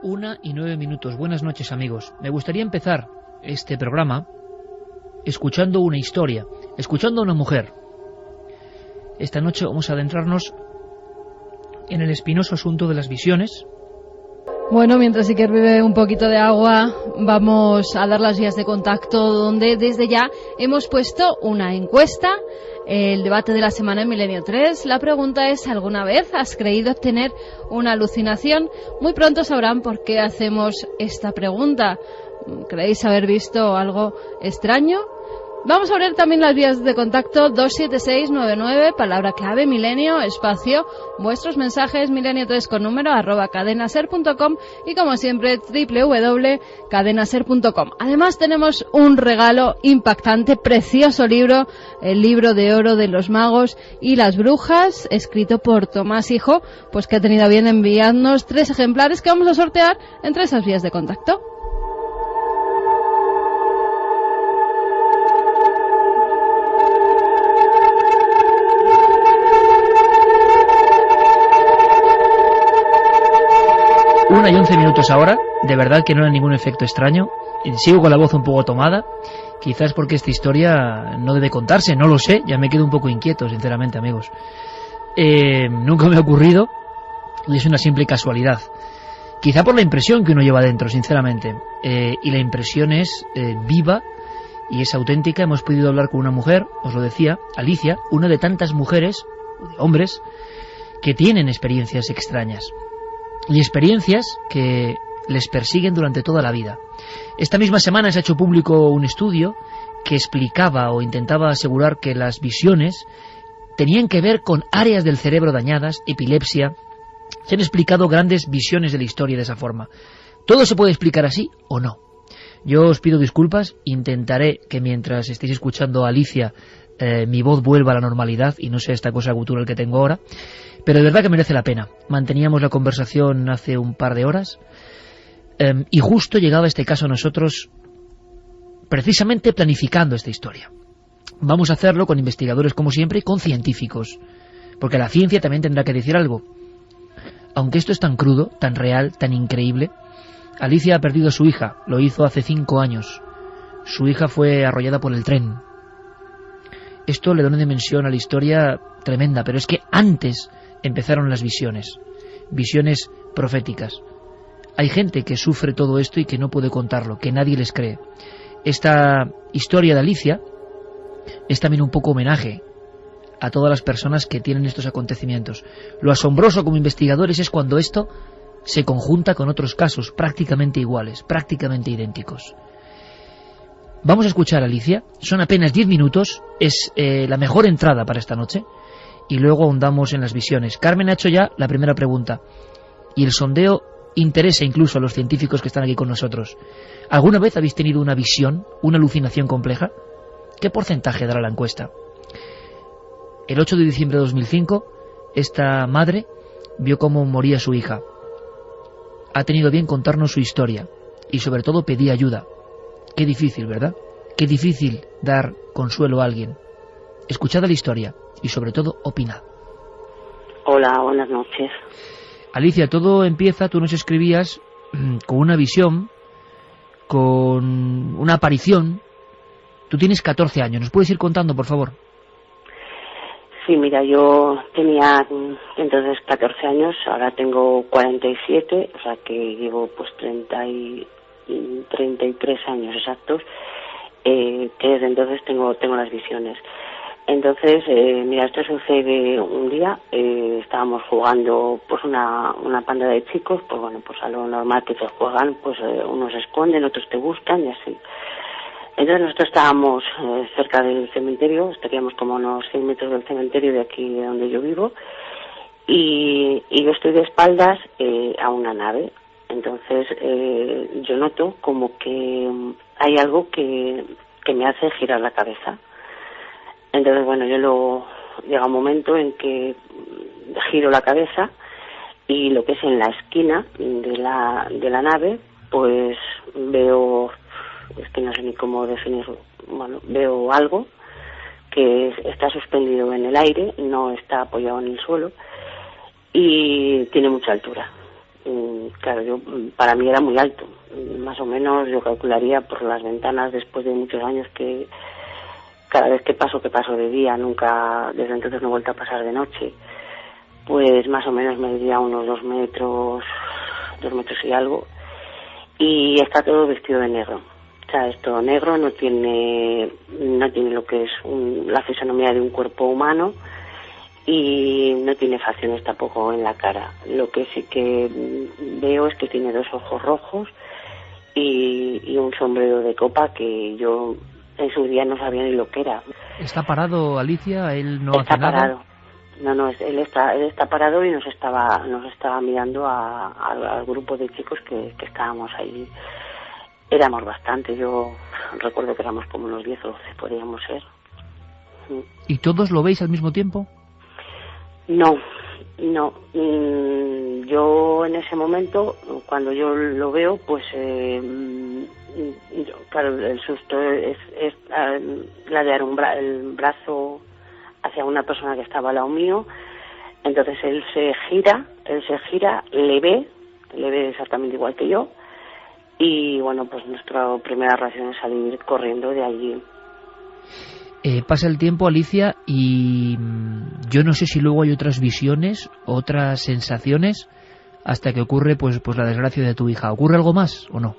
1:09. Buenas noches, amigos. Me gustaría empezar este programa escuchando una historia, escuchando a una mujer. Esta noche vamos a adentrarnos en el espinoso asunto de las visiones. Bueno, mientras Iker bebe un poquito de agua, vamos a dar las vías de contacto, donde desde ya hemos puesto una encuesta, el debate de la semana en Milenio 3. La pregunta es: ¿alguna vez has creído tener una alucinación? Muy pronto sabrán por qué hacemos esta pregunta. ¿Creéis haber visto algo extraño? Vamos a abrir también las vías de contacto: 27699, palabra clave milenio, espacio, vuestros mensajes, milenio3 con número, @cadenaser.com, y como siempre www.cadenaser.com. Además tenemos un regalo impactante, precioso libro, el libro de oro de los magos y las brujas, escrito por Tomás Hijo, pues que ha tenido a bien enviarnos 3 ejemplares que vamos a sortear entre esas vías de contacto. Una y 11 minutos ahora, de verdad que no era ningún efecto extraño. Sigo con la voz un poco tomada, quizás porque esta historia no debe contarse, no lo sé, ya me quedo un poco inquieto, sinceramente, amigos. Nunca me ha ocurrido y es una simple casualidad. Quizá por la impresión que uno lleva dentro, sinceramente. Y la impresión es viva y es auténtica. Hemos podido hablar con una mujer, os lo decía, Alicia, una de tantas mujeres, de hombres, que tienen experiencias extrañas. Y experiencias que les persiguen durante toda la vida. Esta misma semana se ha hecho público un estudio que explicaba o intentaba asegurar que las visiones tenían que ver con áreas del cerebro dañadas, epilepsia. Se han explicado grandes visiones de la historia de esa forma. ¿Todo se puede explicar así o no? Yo os pido disculpas, intentaré que mientras estéis escuchando a Alicia mi voz vuelva a la normalidad y no sea esta cosa gutural que tengo ahora, pero de verdad que merece la pena. Manteníamos la conversación hace un par de horas y justo llegaba este caso a nosotros precisamente planificando esta historia. Vamos a hacerlo con investigadores como siempre y con científicos, porque la ciencia también tendrá que decir algo. Aunque esto es tan crudo, tan real, tan increíble, Alicia ha perdido a su hija, lo hizo hace 5 años. Su hija fue arrollada por el tren. Esto le da una dimensión a la historia tremenda, pero es que antes empezaron las visiones proféticas. Hay gente que sufre todo esto y que no puede contarlo, que nadie les cree. Esta historia de Alicia es también un poco homenaje a todas las personas que tienen estos acontecimientos. Lo asombroso como investigadores es cuando esto se conjunta con otros casos prácticamente iguales, prácticamente idénticos. Vamos a escuchar a Alicia, son apenas 10 minutos, es la mejor entrada para esta noche, y luego ahondamos en las visiones. Carmen ha hecho ya la primera pregunta, y el sondeo interesa incluso a los científicos que están aquí con nosotros. ¿Alguna vez habéis tenido una visión, una alucinación compleja? ¿Qué porcentaje dará la encuesta? El 8 de diciembre de 2005, esta madre vio cómo moría su hija. Ha tenido bien contarnos su historia, y sobre todo pedía ayuda. Qué difícil, ¿verdad? Qué difícil dar consuelo a alguien. Escuchad la historia y sobre todo opinad. Hola, buenas noches. Alicia, todo empieza, tú nos escribías con una visión, con una aparición. Tú tienes 14 años, ¿nos puedes ir contando, por favor? Sí, mira, yo tenía entonces 14 años, ahora tengo 47, o sea que llevo pues 33 años exactos, que desde entonces tengo las visiones. Entonces, mira, esto sucede un día, estábamos jugando pues una panda de chicos, pues bueno, pues a lo normal que se juegan, pues unos se esconden, otros te buscan y así. Entonces nosotros estábamos cerca del cementerio, estaríamos como a unos 100 metros del cementerio de aquí de donde yo vivo, y yo estoy de espaldas a una nave. Entonces yo noto como que hay algo que me hace girar la cabeza. Entonces, bueno, llega un momento en que giro la cabeza y lo que es en la esquina de la nave, pues veo, es que no sé ni cómo definirlo, bueno, veo algo que está suspendido en el aire, no está apoyado en el suelo y tiene mucha altura. Claro, para mí era muy alto. Más o menos yo calcularía por las ventanas, después de muchos años que cada vez que paso de día, nunca, desde entonces no he vuelto a pasar de noche, pues más o menos me diría unos 2 metros y algo, y está todo vestido de negro. O sea, es todo negro, no tiene lo que es la fisonomía de un cuerpo humano, y no tiene facciones tampoco en la cara. Lo que sí que veo es que tiene 2 ojos rojos y un sombrero de copa que yo en su día no sabía ni lo que era. ¿Está parado, Alicia? ¿Él no está hace nada? Parado. No, él está parado y nos estaba mirando al grupo de chicos que estábamos ahí. Éramos bastante, yo recuerdo que éramos como unos 10 o 12 podríamos ser. ¿Y todos lo veis al mismo tiempo? No. Yo en ese momento, cuando yo lo veo, pues claro, el susto es ladear el brazo hacia una persona que estaba al lado mío. Entonces él se gira, le ve exactamente igual que yo, y bueno, pues nuestra primera reacción es salir corriendo de allí. Pasa el tiempo, Alicia, y yo no sé si luego hay otras visiones, otras sensaciones, hasta que ocurre pues la desgracia de tu hija. ¿Ocurre algo más o no?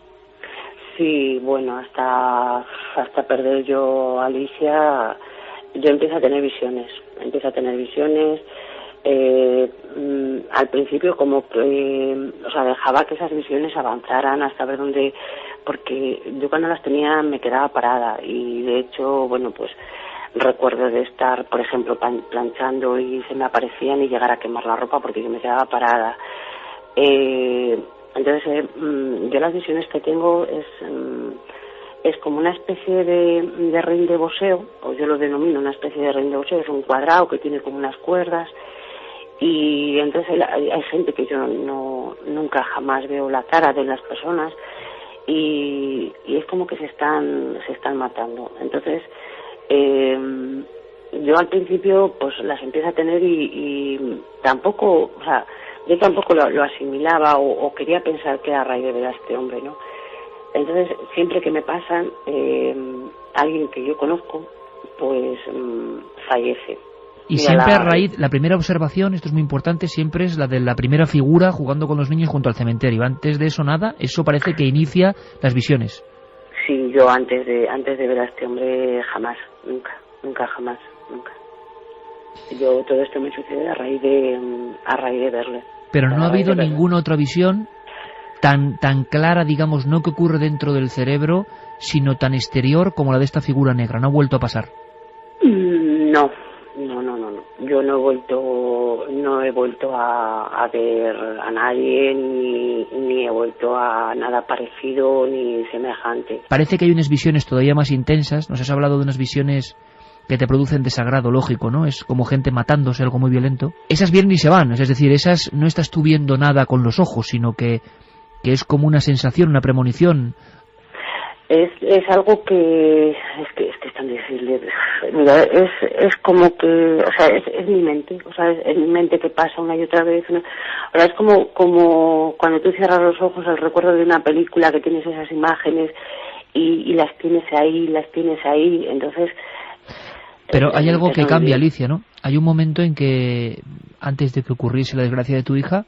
Sí, bueno, hasta perder yo a Alicia, yo empiezo a tener visiones. Al principio como que, dejaba que esas visiones avanzaran hasta ver dónde, porque yo cuando las tenía me quedaba parada, y de hecho, bueno, pues recuerdo de estar, por ejemplo, planchando y se me aparecían y llegar a quemar la ropa porque yo me quedaba parada. Entonces, yo las visiones que tengo es como una especie de ring de boxeo, o yo lo denomino una especie de ring de boxeo. Es un cuadrado que tiene como unas cuerdas, y entonces hay gente que yo nunca jamás veo la cara de las personas, y es como que se están matando. Entonces yo al principio pues las empiezo a tener y tampoco, yo tampoco lo asimilaba o quería pensar que era a raíz de ver a este hombre, ¿no? Entonces siempre que me pasan, alguien que yo conozco pues fallece. Y siempre a raíz, la primera observación, esto es muy importante, siempre es la de la primera figura jugando con los niños junto al cementerio. Antes de eso nada, eso parece que inicia las visiones. Sí, yo antes de ver a este hombre jamás, nunca. Yo todo esto me sucede a raíz de verle. Pero no ha habido ninguna otra visión tan clara, digamos, no que ocurre dentro del cerebro, sino tan exterior como la de esta figura negra. ¿No ha vuelto a pasar? No. Yo no he vuelto a ver a nadie, ni he vuelto a nada parecido ni semejante. Parece que hay unas visiones todavía más intensas. Nos has hablado de unas visiones que te producen desagrado, lógico, ¿no? Es como gente matándose, algo muy violento. Esas vienen y se van, es decir, esas no estás tú viendo nada con los ojos, sino que es como una sensación, una premonición. Es algo que es tan difícil. Mira, es como que, es mi mente, es mi mente que pasa una y otra vez. Ahora es como cuando tú cierras los ojos, el recuerdo de una película, que tienes esas imágenes y las tienes ahí, entonces. Pero hay algo que cambia, Alicia, ¿no? Hay un momento en que, antes de que ocurriese la desgracia de tu hija,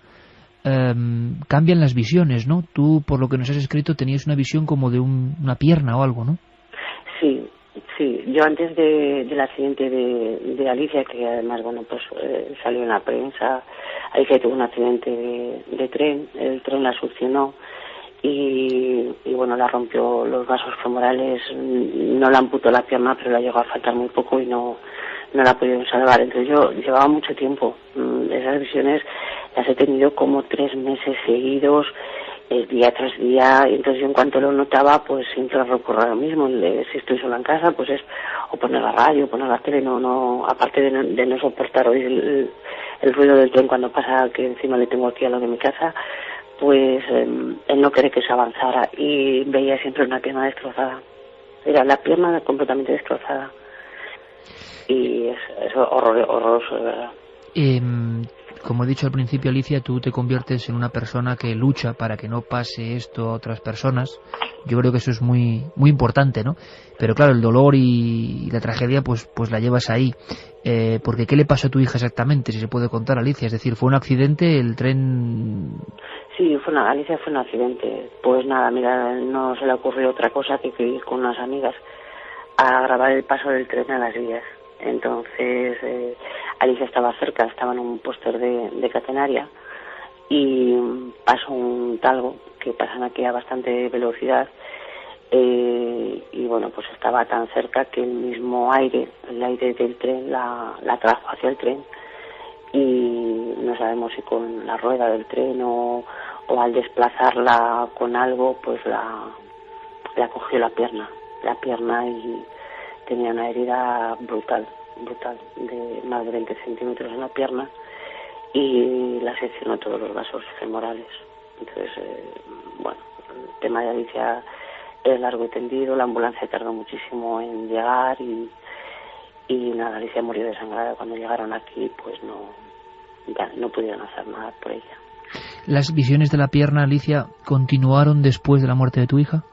cambian las visiones, ¿no? Tú, por lo que nos has escrito, tenías una visión como de una pierna o algo, ¿no? Sí. Yo antes del accidente de Alicia, que además, bueno, pues salió en la prensa, Alicia tuvo un accidente de tren, el tren la succionó y bueno, la rompió los vasos femorales, no la amputó la pierna, pero la llegó a faltar muy poco y no la pudieron salvar. Entonces yo llevaba mucho tiempo, esas visiones las he tenido como 3 meses seguidos, día tras día, y entonces yo en cuanto lo notaba, pues siempre recurro a lo mismo. Si estoy sola en casa, pues es o poner la radio, poner la tele, aparte de no soportar oír el ruido del tren cuando pasa, que encima le tengo aquí a lo de mi casa, pues él no quiere que se avanzara, y veía siempre una pierna destrozada. Era la pierna completamente destrozada. Y es horroroso, de verdad. Como he dicho al principio, Alicia, tú te conviertes en una persona que lucha para que no pase esto a otras personas. Yo creo que eso es muy muy importante, ¿no? Pero claro, el dolor y la tragedia pues la llevas ahí. Porque ¿qué le pasó a tu hija exactamente, si se puede contar, Alicia? Es decir, ¿fue un accidente, el tren...? Sí, Alicia fue un accidente. Pues nada, mira, no se le ocurrió otra cosa que ir con unas amigas a grabar el paso del tren a las vías. Entonces, Alicia estaba cerca, estaba en un póster de catenaria y pasó un talgo que pasan aquí a bastante velocidad y bueno, pues estaba tan cerca que el mismo aire, el aire del tren la trajo hacia el tren y no sabemos si con la rueda del tren o al desplazarla con algo, pues la cogió la pierna y tenía una herida brutal, de más de 20 centímetros en la pierna y la seccionó todos los vasos femorales. Entonces, bueno, el tema de Alicia es largo y tendido, la ambulancia tardó muchísimo en llegar y nada, Alicia murió desangrada. Cuando llegaron aquí, pues no pudieron hacer nada por ella. ¿Las visiones de la pierna, Alicia, continuaron después de la muerte de tu hija?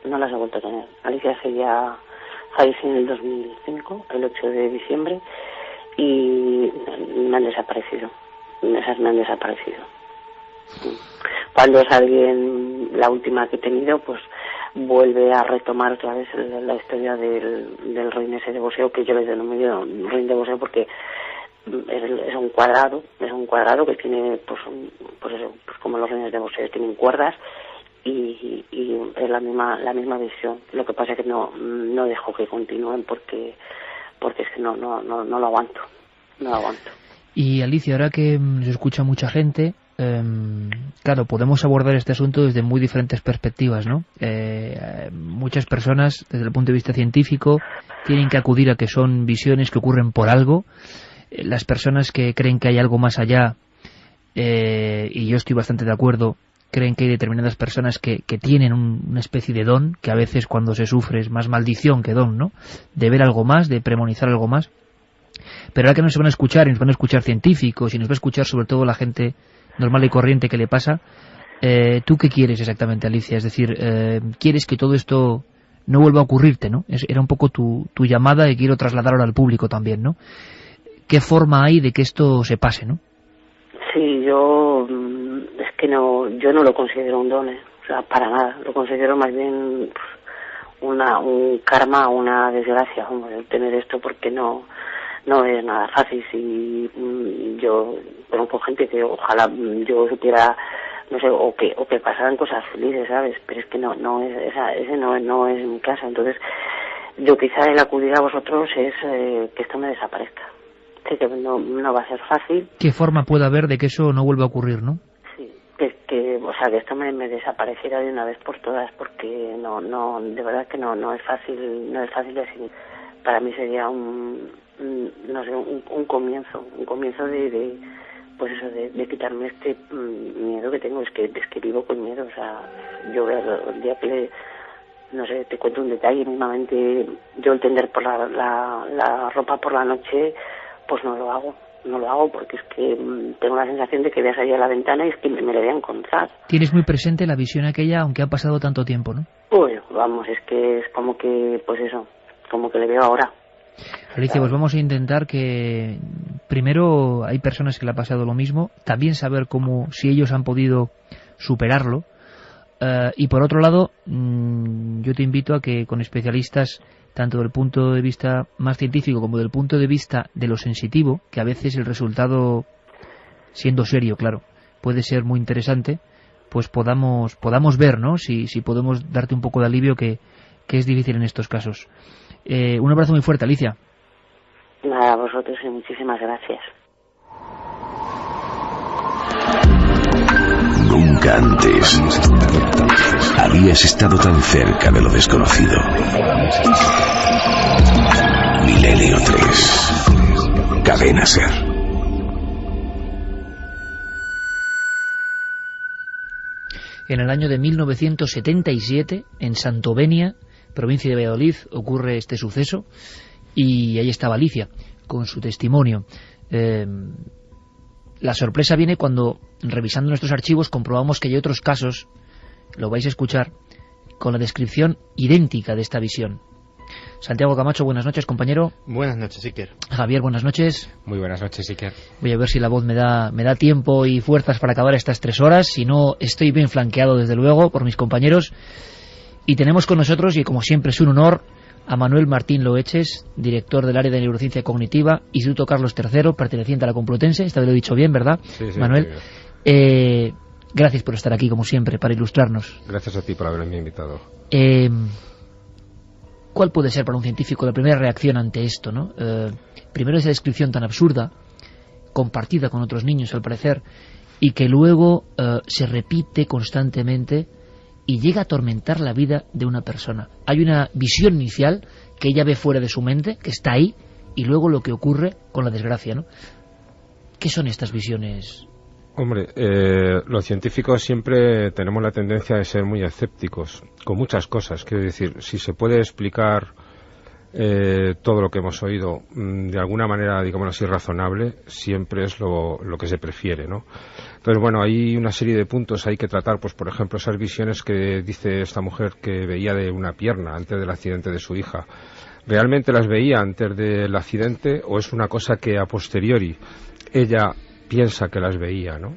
No las he vuelto a tener. Alicia falleció en el 2005, el 8 de diciembre, y me han desaparecido. Esas me han desaparecido. Cuando es alguien, la última que he tenido, pues vuelve a retomar otra vez la historia del rein ese de boxeo, que yo le denomino rein de boxeo porque es un cuadrado que tiene pues como los reines de boxeo tienen cuerdas y es la misma visión. Lo que pasa es que no dejo que continúen porque es que no lo aguanto. Y Alicia, ahora que se escucha mucha gente, claro, podemos abordar este asunto desde muy diferentes perspectivas, ¿no? Muchas personas, desde el punto de vista científico, tienen que acudir a que son visiones que ocurren por algo. Las personas que creen que hay algo más allá, y yo estoy bastante de acuerdo, creen que hay determinadas personas que tienen una especie de don, que a veces cuando se sufre es más maldición que don, ¿no? De ver algo más, de premonizar algo más. Pero ahora que nos van a escuchar, y nos van a escuchar científicos, y nos va a escuchar sobre todo la gente normal y corriente que le pasa, ¿tú qué quieres exactamente, Alicia? Es decir, ¿quieres que todo esto no vuelva a ocurrirte, no? Era un poco tu llamada y quiero trasladar ahora al público también, ¿no? ¿Qué forma hay de que esto se pase, no? Sí, yo no lo considero un don, o sea, para nada. Lo considero más bien un karma, una desgracia, el tener esto, porque no es nada fácil. Si yo conozco gente que ojalá yo supiera, no sé, o que pasaran cosas felices, ¿sabes? Pero es que ese no es mi caso. Entonces, yo quizá el acudir a vosotros es que esto me desaparezca. Sé que no va a ser fácil. ¿Qué forma puede haber de que eso no vuelva a ocurrir, no? Sí, que esto me desapareciera de una vez por todas, porque de verdad que no es fácil decir. Para mí sería un comienzo de pues eso, de quitarme este miedo que tengo. Es que vivo con miedo. O sea, yo el día que no sé, te cuento un detalle, mismamente yo el tender por la ropa por la noche, pues no lo hago porque es que tengo la sensación de que voy a salir a la ventana y es que me lo voy a encontrar. Tienes muy presente la visión aquella, aunque ha pasado tanto tiempo, ¿no? Pues vamos, es que es como que, pues eso, como que le veo ahora. Alicia, pues vamos a intentar que primero hay personas que le ha pasado lo mismo, también saber cómo, si ellos han podido superarlo, y por otro lado, yo te invito a que con especialistas, tanto del punto de vista más científico como del punto de vista de lo sensitivo, que a veces el resultado, siendo serio, claro, puede ser muy interesante, pues podamos ver, ¿no? Si podemos darte un poco de alivio, que es difícil en estos casos. Un abrazo muy fuerte, Alicia. Nada, a vosotros y muchísimas gracias. Nunca antes habías estado tan cerca de lo desconocido. Milenio 3. Cadena SER. En el año de 1977, en Santovenia, provincia de Valladolid, ocurre este suceso y ahí estaba Alicia con su testimonio. La sorpresa viene cuando, revisando nuestros archivos, comprobamos que hay otros casos, lo vais a escuchar, con la descripción idéntica de esta visión. Santiago Camacho, buenas noches, compañero. Buenas noches, Iker. Javier, buenas noches. Muy buenas noches, Iker. Voy a ver si la voz me da tiempo y fuerzas para acabar estas 3 horas. Si no, estoy bien flanqueado, desde luego, por mis compañeros. Y tenemos con nosotros, y como siempre es un honor, a Manuel Martín Loeches, director del área de neurociencia cognitiva, Instituto Carlos III, perteneciente a la Complutense. Esta vez lo he dicho bien, ¿verdad, sí, Manuel? Gracias por estar aquí, como siempre, para ilustrarnos. Gracias a ti por haberme invitado. ¿Cuál puede ser para un científico la primera reacción ante esto, ¿no? Primero esa descripción tan absurda, compartida con otros niños al parecer, y que luego se repite constantemente y llega a atormentar la vida de una persona. Hay una visión inicial que ella ve fuera de su mente, que está ahí, y luego lo que ocurre con la desgracia, ¿no? ¿Qué son estas visiones? Hombre, los científicos siempre tenemos la tendencia de ser muy escépticos con muchas cosas. Quiero decir, si se puede explicar todo lo que hemos oído de alguna manera, digamos así, razonable, siempre es lo que se prefiere, ¿no? Entonces, bueno, hay una serie de puntos hay que tratar, pues por ejemplo, esas visiones que dice esta mujer que veía de una pierna antes del accidente de su hija. ¿Realmente las veía antes del accidente o es una cosa que a posteriori ella piensa que las veía, ¿no?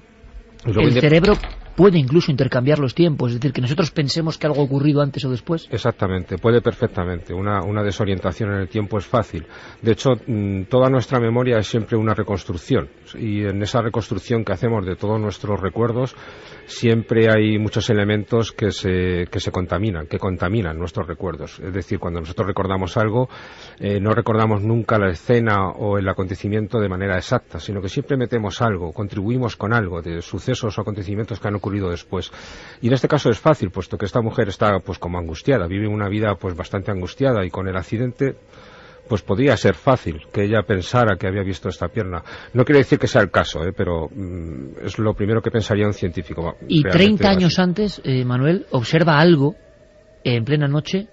El cerebro puede incluso intercambiar los tiempos, es decir, que nosotros pensemos que algo ha ocurrido antes o después. Exactamente, puede perfectamente. Una desorientación en el tiempo es fácil. De hecho, toda nuestra memoria es siempre una reconstrucción, y en esa reconstrucción que hacemos de todos nuestros recuerdos siempre hay muchos elementos que se contaminan, que contaminan nuestros recuerdos. Es decir, cuando nosotros recordamos algo, no recordamos nunca la escena o el acontecimiento de manera exacta, sino que siempre metemos algo, contribuimos con algo de sucesos o acontecimientos que han ocurrido después. Y en este caso es fácil, puesto que esta mujer está pues como angustiada, vive una vida pues bastante angustiada, y con el accidente pues podría ser fácil que ella pensara que había visto esta pierna. No quiere decir que sea el caso, pero es lo primero que pensaría un científico. Y 30 años antes, Manuel, observa algo en plena noche.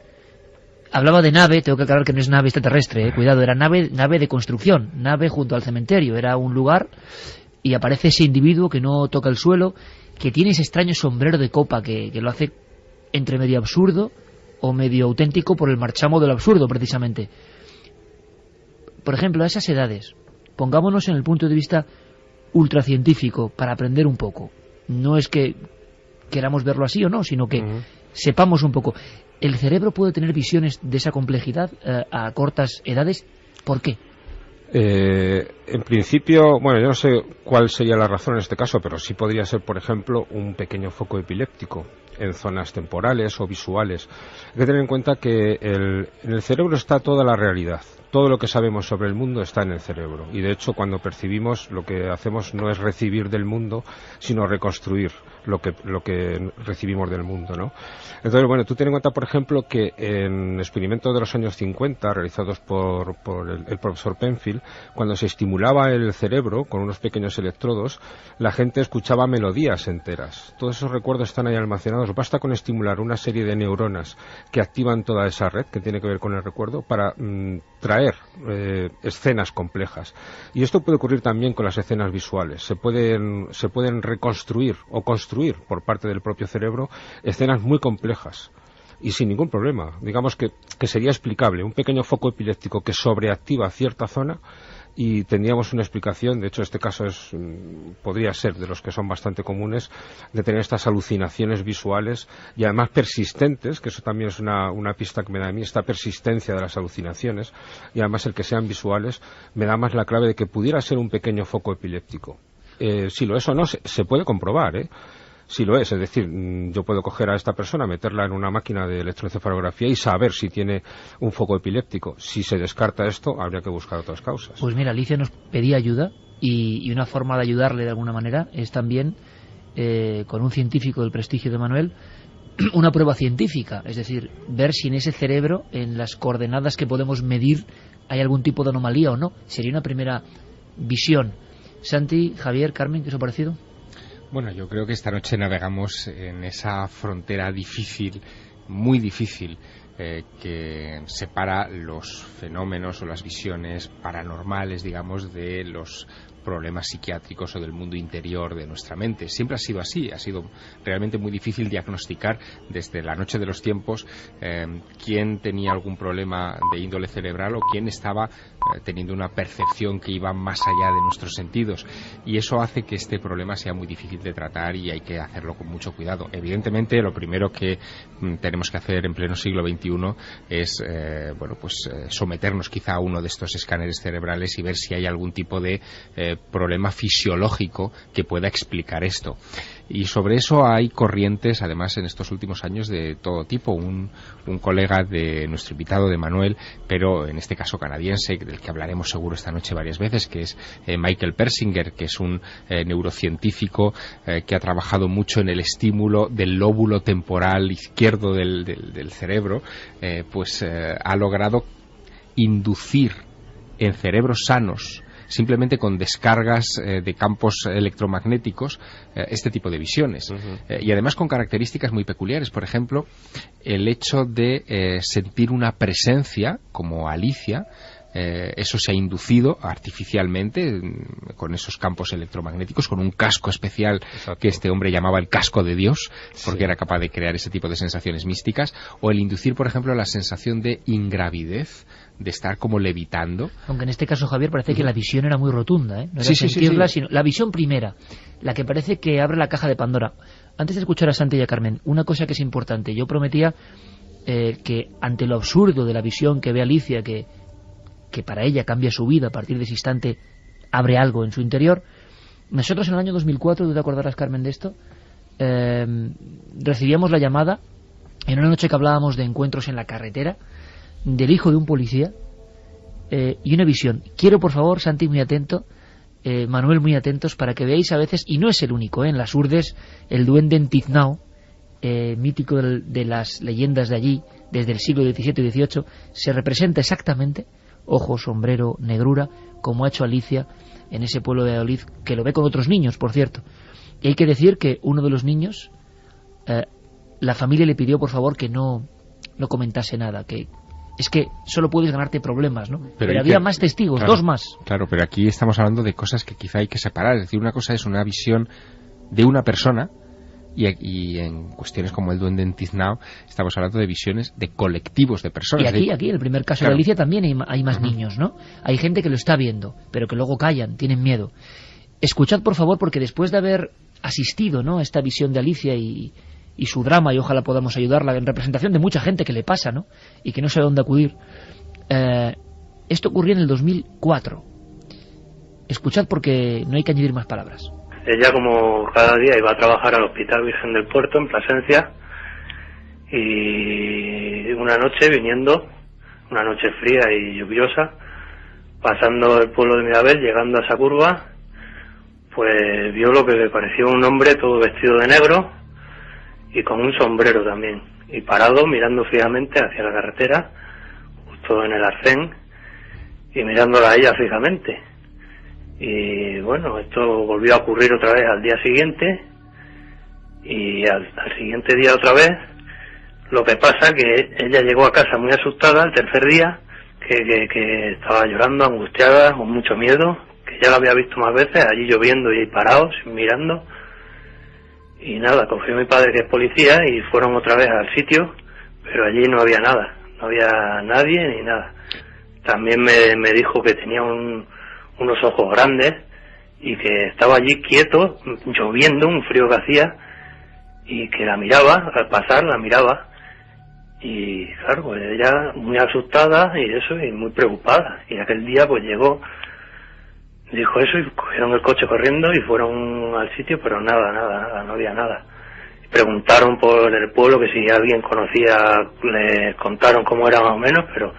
Hablaba de nave, tengo que aclarar que no es nave extraterrestre, cuidado, era nave de construcción, nave junto al cementerio, era un lugar, y aparece ese individuo que no toca el suelo, que tiene ese extraño sombrero de copa que lo hace entre medio absurdo o medio auténtico por el marchamo del absurdo, precisamente. Por ejemplo, a esas edades, pongámonos en el punto de vista ultracientífico para aprender un poco. No es que queramos verlo así o no, sino que sepamos un poco. ¿El cerebro puede tener visiones de esa complejidad a cortas edades? ¿Por qué? En principio, bueno, yo no sé cuál sería la razón en este caso, pero sí podría ser, por ejemplo, un pequeño foco epiléptico en zonas temporales o visuales. Hay que tener en cuenta que en el cerebro está toda la realidad. Todo lo que sabemos sobre el mundo está en el cerebro, y de hecho cuando percibimos, lo que hacemos no es recibir del mundo, sino reconstruir lo que recibimos del mundo, ¿no? Entonces, bueno, tú ten en cuenta, por ejemplo, que en experimentos de los años 50 realizados por el profesor Penfield, cuando se estimulaba el cerebro con unos pequeños electrodos, la gente escuchaba melodías enteras. Todos esos recuerdos están ahí almacenados. Basta con estimular una serie de neuronas que activan toda esa red que tiene que ver con el recuerdo para traer escenas complejas. Y esto puede ocurrir también con las escenas visuales. Se pueden reconstruir o construir por parte del propio cerebro escenas muy complejas y sin ningún problema. Digamos que sería explicable un pequeño foco epiléptico que sobreactiva cierta zona, y tendríamos una explicación. De hecho, este caso podría ser de los que son bastante comunes, de tener estas alucinaciones visuales y además persistentes, que eso también es una pista que me da a mí, esta persistencia de las alucinaciones, y además el que sean visuales me da más la clave de que pudiera ser un pequeño foco epiléptico. Si lo es o no, se puede comprobar, si lo es decir, yo puedo coger a esta persona, meterla en una máquina de electroencefalografía y saber si tiene un foco epiléptico. Si se descarta esto, habría que buscar otras causas. Pues mira, Alicia nos pedía ayuda, y una forma de ayudarle de alguna manera es también, con un científico del prestigio de Manuel, una prueba científica, es decir, ver si en ese cerebro, en las coordenadas que podemos medir, hay algún tipo de anomalía o no. Sería una primera visión. Santi, Javier, Carmen, ¿qué os ha parecido? Bueno, yo creo que esta noche navegamos en esa frontera difícil, muy difícil, que separa los fenómenos o las visiones paranormales, digamos, de los problemas psiquiátricos o del mundo interior de nuestra mente. Siempre ha sido así, ha sido realmente muy difícil diagnosticar desde la noche de los tiempos quién tenía algún problema de índole cerebral o quién estaba teniendo una percepción que iba más allá de nuestros sentidos, y eso hace que este problema sea muy difícil de tratar y hay que hacerlo con mucho cuidado. Evidentemente, lo primero que tenemos que hacer en pleno siglo XXI es someternos quizá a uno de estos escáneres cerebrales y ver si hay algún tipo de problema fisiológico que pueda explicar esto. Y sobre eso hay corrientes, además, en estos últimos años de todo tipo. Un colega de nuestro invitado, de Manuel, pero en este caso canadiense, del que hablaremos seguro esta noche varias veces, que es Michael Persinger, que es un neurocientífico que ha trabajado mucho en el estímulo del lóbulo temporal izquierdo del cerebro, ha logrado inducir en cerebros sanos, simplemente con descargas de campos electromagnéticos, este tipo de visiones. Y además con características muy peculiares. Por ejemplo, el hecho de sentir una presencia, como Alicia, eso se ha inducido artificialmente con esos campos electromagnéticos, con un casco especial. Exacto. Que este hombre llamaba el casco de Dios, porque era capaz de crear ese tipo de sensaciones místicas. O el inducir, por ejemplo, la sensación de ingravidez, de estar como levitando. Aunque en este caso, Javier, parece que la visión era muy rotunda, no era sentirla, sino la visión primera, la que parece que abre la caja de Pandora. Antes de escuchar a Santi y a Carmen, una cosa que es importante. Yo prometía que ante lo absurdo de la visión que ve Alicia, que para ella cambia su vida a partir de ese instante, abre algo en su interior. Nosotros en el año 2004, ¿tú te acordarás, Carmen, de esto? Recibíamos la llamada en una noche que hablábamos de encuentros en la carretera, del hijo de un policía, y una visión. Quiero, por favor, Santi, muy atento, Manuel, muy atentos, para que veáis a veces, y no es el único, en las Urdes, el duende en Tiznao, mítico de las leyendas de allí, desde el siglo XVII y XVIII, se representa exactamente, ojo, sombrero, negrura, como ha hecho Alicia en ese pueblo de Valladolid, que lo ve con otros niños, por cierto. Y hay que decir que uno de los niños, la familia le pidió, por favor, que no comentase nada, que es que solo puedes ganarte problemas, ¿no? Pero había más testigos, claro, 2 más. Claro, pero aquí estamos hablando de cosas que quizá hay que separar. Es decir, una cosa es una visión de una persona, y en cuestiones como el duende en Tiznao estamos hablando de visiones de colectivos de personas. Y aquí, en el primer caso, claro, de Alicia también hay más niños, ¿no? Hay gente que lo está viendo, pero que luego callan, tienen miedo. Escuchad, por favor, porque después de haber asistido, ¿no?, a esta visión de Alicia y su drama, y ojalá podamos ayudarla en representación de mucha gente que le pasa, ¿no?, y que no sabe dónde acudir. Esto ocurrió en el 2004. Escuchad, porque no hay que añadir más palabras. Ella, como cada día, iba a trabajar al Hospital Virgen del Puerto, en Plasencia, y una noche viniendo, una noche fría y lluviosa, pasando el pueblo de Mirabel, llegando a esa curva, pues vio lo que le pareció un hombre todo vestido de negro y con un sombrero también, y parado mirando fijamente hacia la carretera, justo en el arcén, y mirándola a ella fijamente. Y bueno, esto volvió a ocurrir otra vez al día siguiente, y al siguiente día otra vez. Lo que pasa que ella llegó a casa muy asustada el tercer día, que estaba llorando, angustiada, con mucho miedo, que ya la había visto más veces, allí lloviendo y ahí parados, mirando. Y nada, cogió a mi padre, que es policía, y fueron otra vez al sitio, pero allí no había nada, no había nadie ni nada. También me dijo que tenía unos ojos grandes y que estaba allí quieto, lloviendo, un frío que hacía, y que la miraba, al pasar la miraba, y claro, pues ella muy asustada y eso, y muy preocupada. Y aquel día pues llegó, dijo eso, y cogieron el coche corriendo y fueron al sitio, pero nada, no había nada. Preguntaron por el pueblo, que si alguien conocía, les contaron cómo era más o menos, pero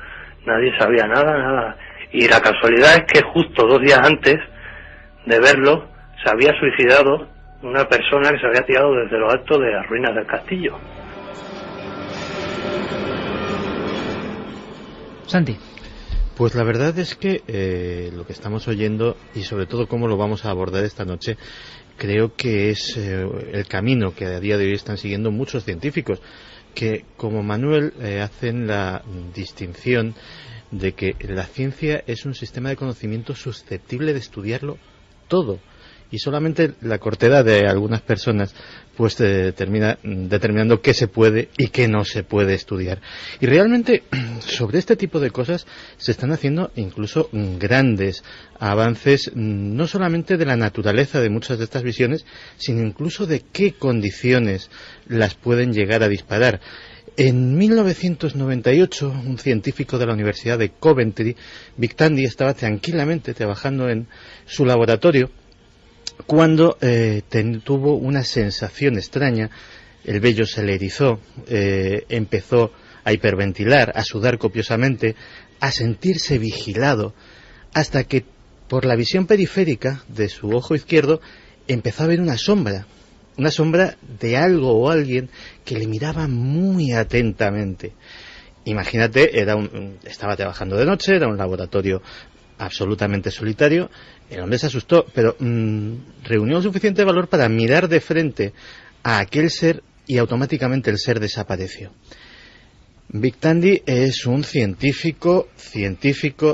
nadie sabía nada. Y la casualidad es que justo 2 días antes de verlo se había suicidado una persona que se había tirado desde lo alto de las ruinas del castillo. Santi. Pues la verdad es que lo que estamos oyendo, y sobre todo cómo lo vamos a abordar esta noche, creo que es el camino que a día de hoy están siguiendo muchos científicos. que, como Manuel, hacen la distinción de que la ciencia es un sistema de conocimiento susceptible de estudiarlo todo, y solamente la cortedad de algunas personas pues termina determinando qué se puede y qué no se puede estudiar. Y realmente sobre este tipo de cosas se están haciendo incluso grandes avances, no solamente de la naturaleza de muchas de estas visiones, sino incluso de qué condiciones las pueden llegar a disparar. En 1998, un científico de la Universidad de Coventry, Vic Tandy, estaba tranquilamente trabajando en su laboratorio cuando tuvo una sensación extraña. El vello se le erizó, empezó a hiperventilar, a sudar copiosamente, a sentirse vigilado, hasta que por la visión periférica de su ojo izquierdo empezó a ver una sombra de algo o alguien que le miraba muy atentamente. Imagínate, estaba trabajando de noche, era un laboratorio absolutamente solitario. El hombre se asustó, pero reunió suficiente valor para mirar de frente a aquel ser y automáticamente el ser desapareció. Vic Tandy es un científico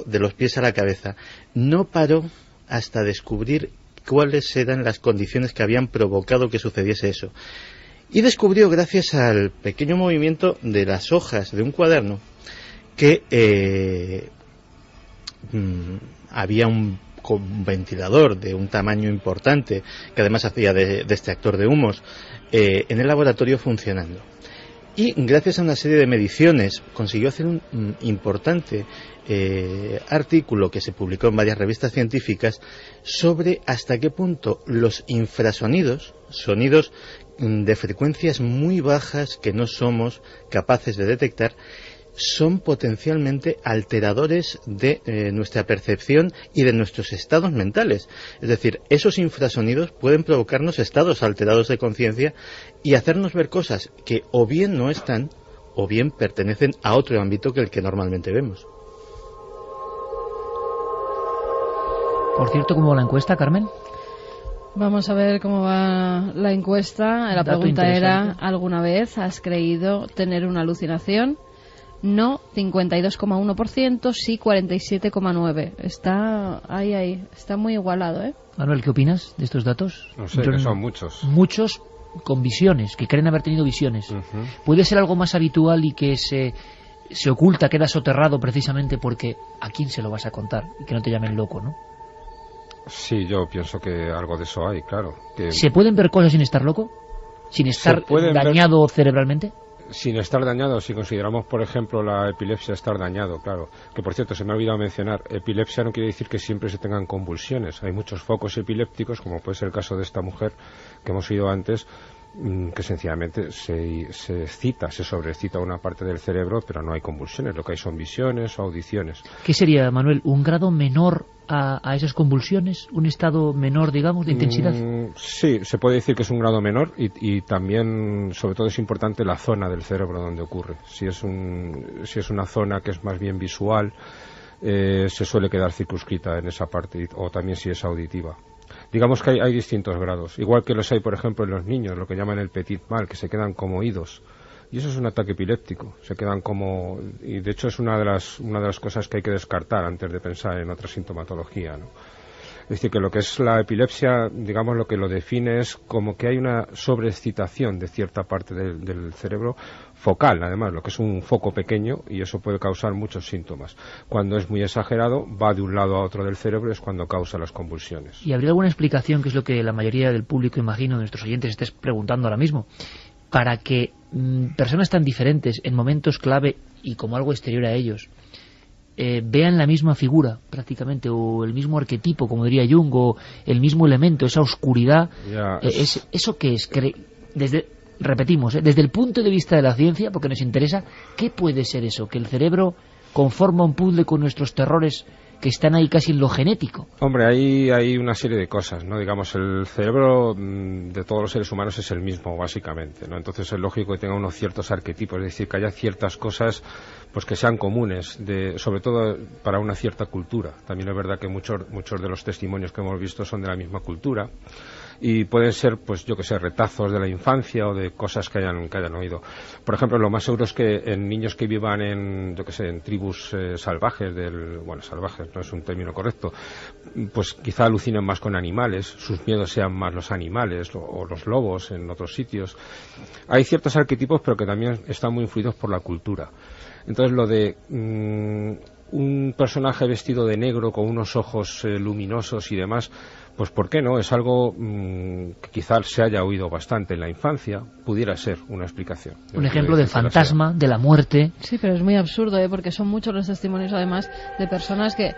de los pies a la cabeza. No paró hasta descubrir cuáles eran las condiciones que habían provocado que sucediese eso. Y descubrió, gracias al pequeño movimiento de las hojas de un cuaderno, que había un ventilador de un tamaño importante, que además hacía de extractor de humos, en el laboratorio funcionando. Y gracias a una serie de mediciones consiguió hacer un importante artículo que se publicó en varias revistas científicas sobre hasta qué punto los infrasonidos, sonidos de frecuencias muy bajas que no somos capaces de detectar, son potencialmente alteradores de nuestra percepción y de nuestros estados mentales. Es decir, esos infrasonidos pueden provocarnos estados alterados de conciencia y hacernos ver cosas que o bien no están o bien pertenecen a otro ámbito que el que normalmente vemos. Por cierto, ¿cómo va la encuesta, Carmen? Vamos a ver cómo va la encuesta. La pregunta era: ¿alguna vez has creído tener una alucinación? No, 52,1%, sí, 47,9%. Está ahí, está muy igualado, ¿eh? Manuel, ¿qué opinas de estos datos? No sé, que son muchos. Muchos con visiones, que creen haber tenido visiones. Uh-huh. ¿Puede ser algo más habitual y que se oculta, queda soterrado precisamente porque a quién se lo vas a contar y que no te llamen loco, ¿no? Sí, yo pienso que algo de eso hay, claro. Que ¿se pueden ver cosas sin estar loco? ¿Sin estar dañado cerebralmente? Sin estar dañado, si consideramos, por ejemplo, la epilepsia estar dañado, claro. Que, por cierto, se me ha olvidado mencionar, epilepsia no quiere decir que siempre se tengan convulsiones. Hay muchos focos epilépticos, como puede ser el caso de esta mujer que hemos oído antes, que sencillamente se excita, se sobreexcita una parte del cerebro, pero no hay convulsiones. Lo que hay son visiones o audiciones. ¿Qué sería, Manuel, un grado menor a esas convulsiones? ¿Un estado menor, digamos, de intensidad? Sí, se puede decir que es un grado menor y también, sobre todo, es importante la zona del cerebro donde ocurre. Si es una zona que es más bien visual, se suele quedar circunscrita en esa parte, o también si es auditiva. Digamos que hay distintos grados, igual que los hay, por ejemplo, en los niños, lo que llaman el petit mal, que se quedan como oídos. Y eso es un ataque epiléptico, se quedan como... Y de hecho es una de las cosas que hay que descartar antes de pensar en otra sintomatología, ¿no? Es decir, que lo que es la epilepsia, digamos, lo que lo define es como que hay una sobreexcitación de cierta parte del cerebro focal, además, lo que es un foco pequeño, y eso puede causar muchos síntomas. Cuando es muy exagerado, va de un lado a otro del cerebro, es cuando causa las convulsiones. ¿Y habría alguna explicación, que es lo que la mayoría del público, imagino, de nuestros oyentes, estés preguntando ahora mismo, para que personas tan diferentes en momentos clave y como algo exterior a ellos vean la misma figura prácticamente, o el mismo arquetipo, como diría Jung, o el mismo elemento, esa oscuridad? ¿Eso qué es? Repetimos, desde el punto de vista de la ciencia, porque nos interesa, ¿qué puede ser eso? ¿Que el cerebro conforma un puzzle con nuestros terrores que están ahí casi en lo genético? Hombre, hay una serie de cosas, ¿no? Digamos, el cerebro de todos los seres humanos es el mismo, básicamente, ¿no? Entonces es lógico que tenga unos ciertos arquetipos, es decir, que haya ciertas cosas pues que sean comunes, sobre todo para una cierta cultura. También es verdad que muchos de los testimonios que hemos visto son de la misma cultura. y pueden ser, pues yo que sé, retazos de la infancia o de cosas que hayan oído. Por ejemplo, lo más seguro es que en niños que vivan en, yo que sé, en tribus salvajes, salvajes no es un término correcto, pues quizá alucinen más con animales, sus miedos sean más los animales o los lobos en otros sitios. Hay ciertos arquetipos, pero que también están muy influidos por la cultura. Entonces, lo de un personaje vestido de negro con unos ojos luminosos y demás, pues ¿por qué no? Es algo que quizás se haya oído bastante en la infancia, pudiera ser una explicación. Un ejemplo de fantasma, de la muerte. Sí, pero es muy absurdo, porque son muchos los testimonios, además, de personas que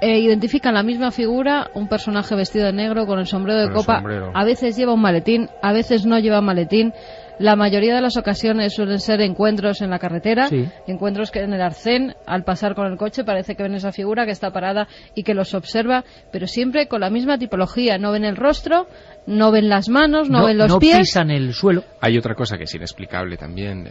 identifican la misma figura, un personaje vestido de negro con el sombrero de copa. A veces lleva un maletín, a veces no lleva maletín. La mayoría de las ocasiones suelen ser encuentros en la carretera, sí. Encuentros que en el arcén, al pasar con el coche, parece que ven esa figura que está parada y que los observa, pero siempre con la misma tipología. No ven el rostro, no ven las manos, no ven los pies. No pisan el suelo. Hay otra cosa que es inexplicable también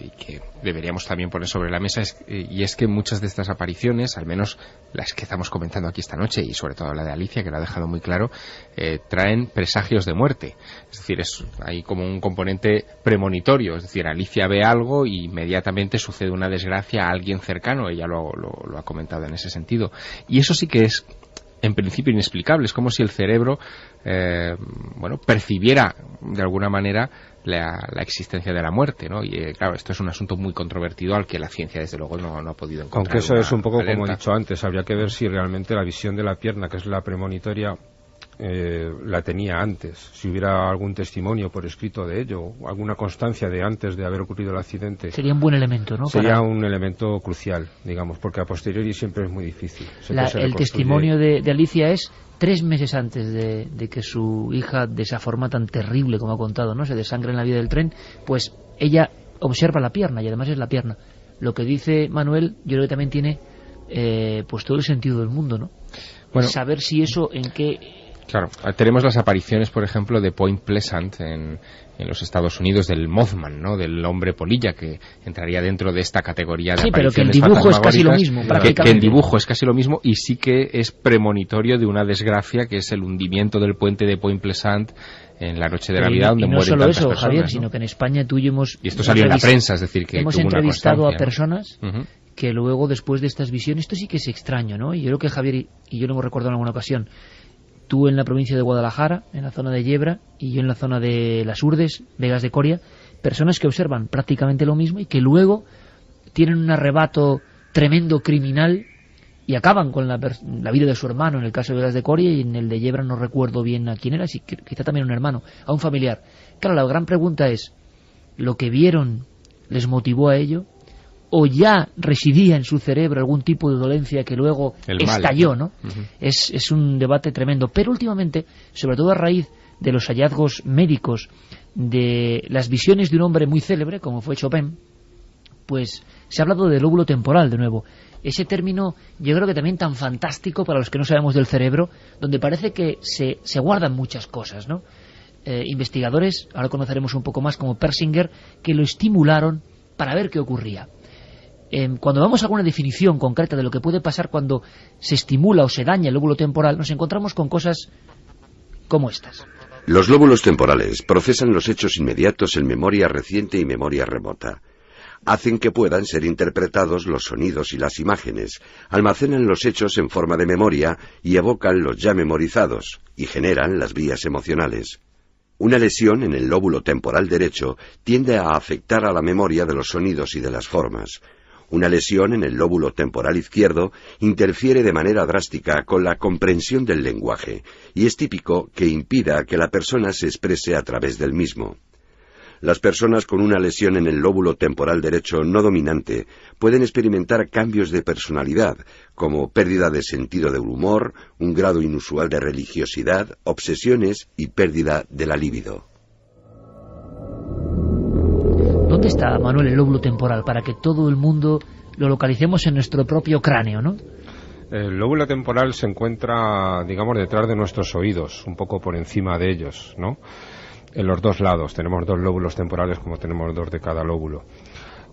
y que deberíamos también poner sobre la mesa, y es que muchas de estas apariciones, al menos las que estamos comentando aquí esta noche, y sobre todo la de Alicia, que lo ha dejado muy claro, traen presagios de muerte. Es decir, hay como un componente premonitorio, es decir, Alicia ve algo y inmediatamente sucede una desgracia a alguien cercano, ella lo ha comentado en ese sentido, y eso sí que es en principio inexplicable. Es como si el cerebro percibiera de alguna manera la existencia de la muerte, ¿no? Y claro, esto es un asunto muy controvertido al que la ciencia desde luego no ha podido encontrar. Aunque eso es un poco alerta. Como he dicho antes, habría que ver si realmente la visión de la pierna, que es la premonitoria, la tenía antes, si hubiera algún testimonio por escrito de ello, alguna constancia de antes de haber ocurrido el accidente. Sería un buen elemento, ¿no? Sería un elemento crucial, digamos, porque a posteriori siempre es muy difícil. El testimonio de Alicia es 3 meses antes de que su hija, de esa forma tan terrible como ha contado, ¿no?, se desangre en la vía del tren, pues ella observa la pierna, y además es la pierna. Lo que dice Manuel, yo creo que también tiene pues todo el sentido del mundo, ¿no? Bueno, saber si eso en qué... Claro, tenemos las apariciones, por ejemplo, de Point Pleasant en los Estados Unidos, del Mothman, ¿no?, del hombre polilla, que entraría dentro de esta categoría de apariciones. Sí, pero que el dibujo es casi lo mismo, prácticamente. Que el dibujo es casi lo mismo, y sí que es premonitorio de una desgracia, que es el hundimiento del puente de Point Pleasant en la noche de Navidad, donde mueren tantas personas. Y no solo eso, Javier, sino que en España tú y y esto salió en la prensa, es decir, que hemos entrevistado a personas que luego, después de estas visiones, esto sí que es extraño, ¿no? Y yo creo que Javier y yo lo hemos recordado en alguna ocasión. Tú en la provincia de Guadalajara, en la zona de Yebra, y yo en la zona de Las Urdes, Vegas de Coria, personas que observan prácticamente lo mismo y que luego tienen un arrebato tremendo criminal y acaban con la vida de su hermano, en el caso de Vegas de Coria, y en el de Yebra no recuerdo bien a quién era, quizá también un hermano, a un familiar. Claro, la gran pregunta es, ¿lo que vieron les motivó a ello? ¿O ya residía en su cerebro algún tipo de dolencia que luego estalló, ¿no? Es un debate tremendo. Pero últimamente, sobre todo a raíz de los hallazgos médicos, de las visiones de un hombre muy célebre, como fue Chopin, pues se ha hablado del lóbulo temporal de nuevo. Ese término, yo creo que también tan fantástico para los que no sabemos del cerebro, donde parece que se guardan muchas cosas, ¿no? Investigadores, ahora conoceremos un poco más, como Persinger, que lo estimularon para ver qué ocurría. Cuando vamos a alguna definición concreta de lo que puede pasar cuando se estimula o se daña el lóbulo temporal, nos encontramos con cosas como estas. Los lóbulos temporales procesan los hechos inmediatos en memoria reciente y memoria remota. Hacen que puedan ser interpretados los sonidos y las imágenes, almacenan los hechos en forma de memoria y evocan los ya memorizados, y generan las vías emocionales. Una lesión en el lóbulo temporal derecho tiende a afectar a la memoria de los sonidos y de las formas. Una lesión en el lóbulo temporal izquierdo interfiere de manera drástica con la comprensión del lenguaje, y es típico que impida que la persona se exprese a través del mismo. Las personas con una lesión en el lóbulo temporal derecho no dominante pueden experimentar cambios de personalidad, como pérdida de sentido del humor, un grado inusual de religiosidad, obsesiones y pérdida de la libido. ¿Dónde está, Manuel, el lóbulo temporal? Para que todo el mundo lo localicemos en nuestro propio cráneo, ¿no? El lóbulo temporal se encuentra, digamos, detrás de nuestros oídos, un poco por encima de ellos, ¿no? En los dos lados. Tenemos 2 lóbulos temporales, como tenemos 2 de cada lóbulo.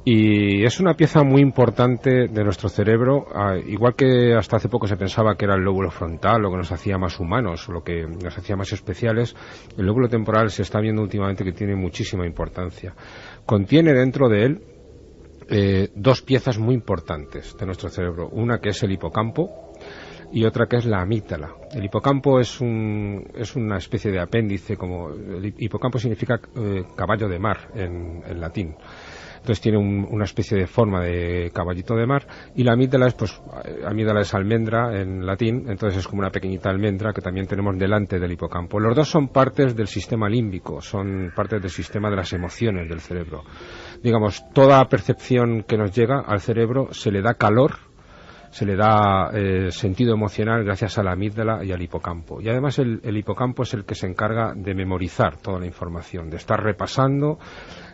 Y es una pieza muy importante de nuestro cerebro, igual que hasta hace poco se pensaba que era el lóbulo frontal lo que nos hacía más humanos, lo que nos hacía más especiales. El lóbulo temporal se está viendo últimamente que tiene muchísima importancia. Contiene dentro de él dos piezas muy importantes de nuestro cerebro, una que es el hipocampo y otra que es la amígdala. El hipocampo es una especie de apéndice, como el hipocampo significa caballo de mar en latín. Entonces tiene una especie de forma de caballito de mar, y la amígdala es almendra en latín, entonces es como una pequeñita almendra que también tenemos delante del hipocampo. Los dos son partes del sistema límbico, son partes del sistema de las emociones del cerebro. Digamos, toda percepción que nos llega al cerebro se le da calor, se le da sentido emocional gracias a la amígdala y al hipocampo. Y además el hipocampo es el que se encarga de memorizar toda la información, de estar repasando,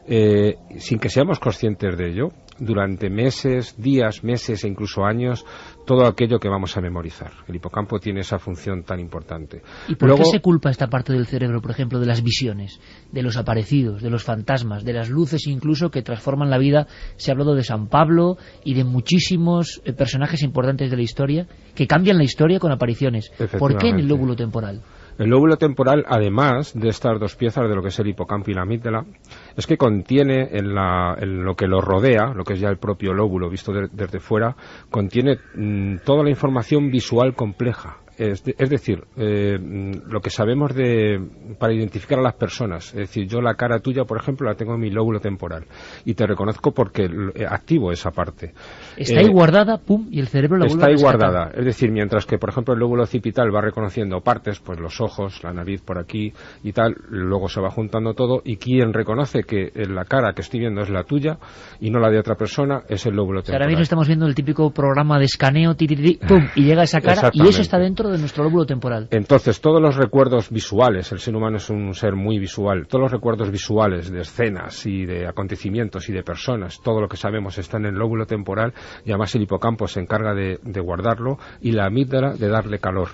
sin que seamos conscientes de ello, durante meses, días, meses e incluso años, todo aquello que vamos a memorizar. El hipocampo tiene esa función tan importante. ¿Y por qué se culpa esta parte del cerebro, por ejemplo, de las visiones, de los aparecidos, de los fantasmas, de las luces incluso que transforman la vida? Se ha hablado de San Pablo y de muchísimos personajes importantes de la historia que cambian la historia con apariciones. ¿Por qué en el lóbulo temporal? El lóbulo temporal, además de estas dos piezas de lo que es el hipocampo y la amígdala, es que contiene en lo que lo rodea, lo que es ya el propio lóbulo visto desde fuera, contiene toda la información visual compleja. Es decir, lo que sabemos para identificar a las personas. Es decir, yo la cara tuya, por ejemplo, la tengo en mi lóbulo temporal y te reconozco porque activo esa parte. Está ahí guardada, pum, y el cerebro la vuelve a rescatar. Está ahí guardada. Es decir, mientras que, por ejemplo, el lóbulo occipital va reconociendo partes, pues los ojos, la nariz por aquí y tal, luego se va juntando todo, y quien reconoce que la cara que estoy viendo es la tuya y no la de otra persona es el lóbulo temporal. Ahora mismo estamos viendo el típico programa de escaneo, pum, y llega esa cara y eso está dentro de nuestro lóbulo temporal. Entonces, todos los recuerdos visuales, el ser humano es un ser muy visual, todos los recuerdos visuales de escenas y de acontecimientos y de personas, todo lo que sabemos está en el lóbulo temporal, y además el hipocampo se encarga de guardarlo y la amígdala de darle calor.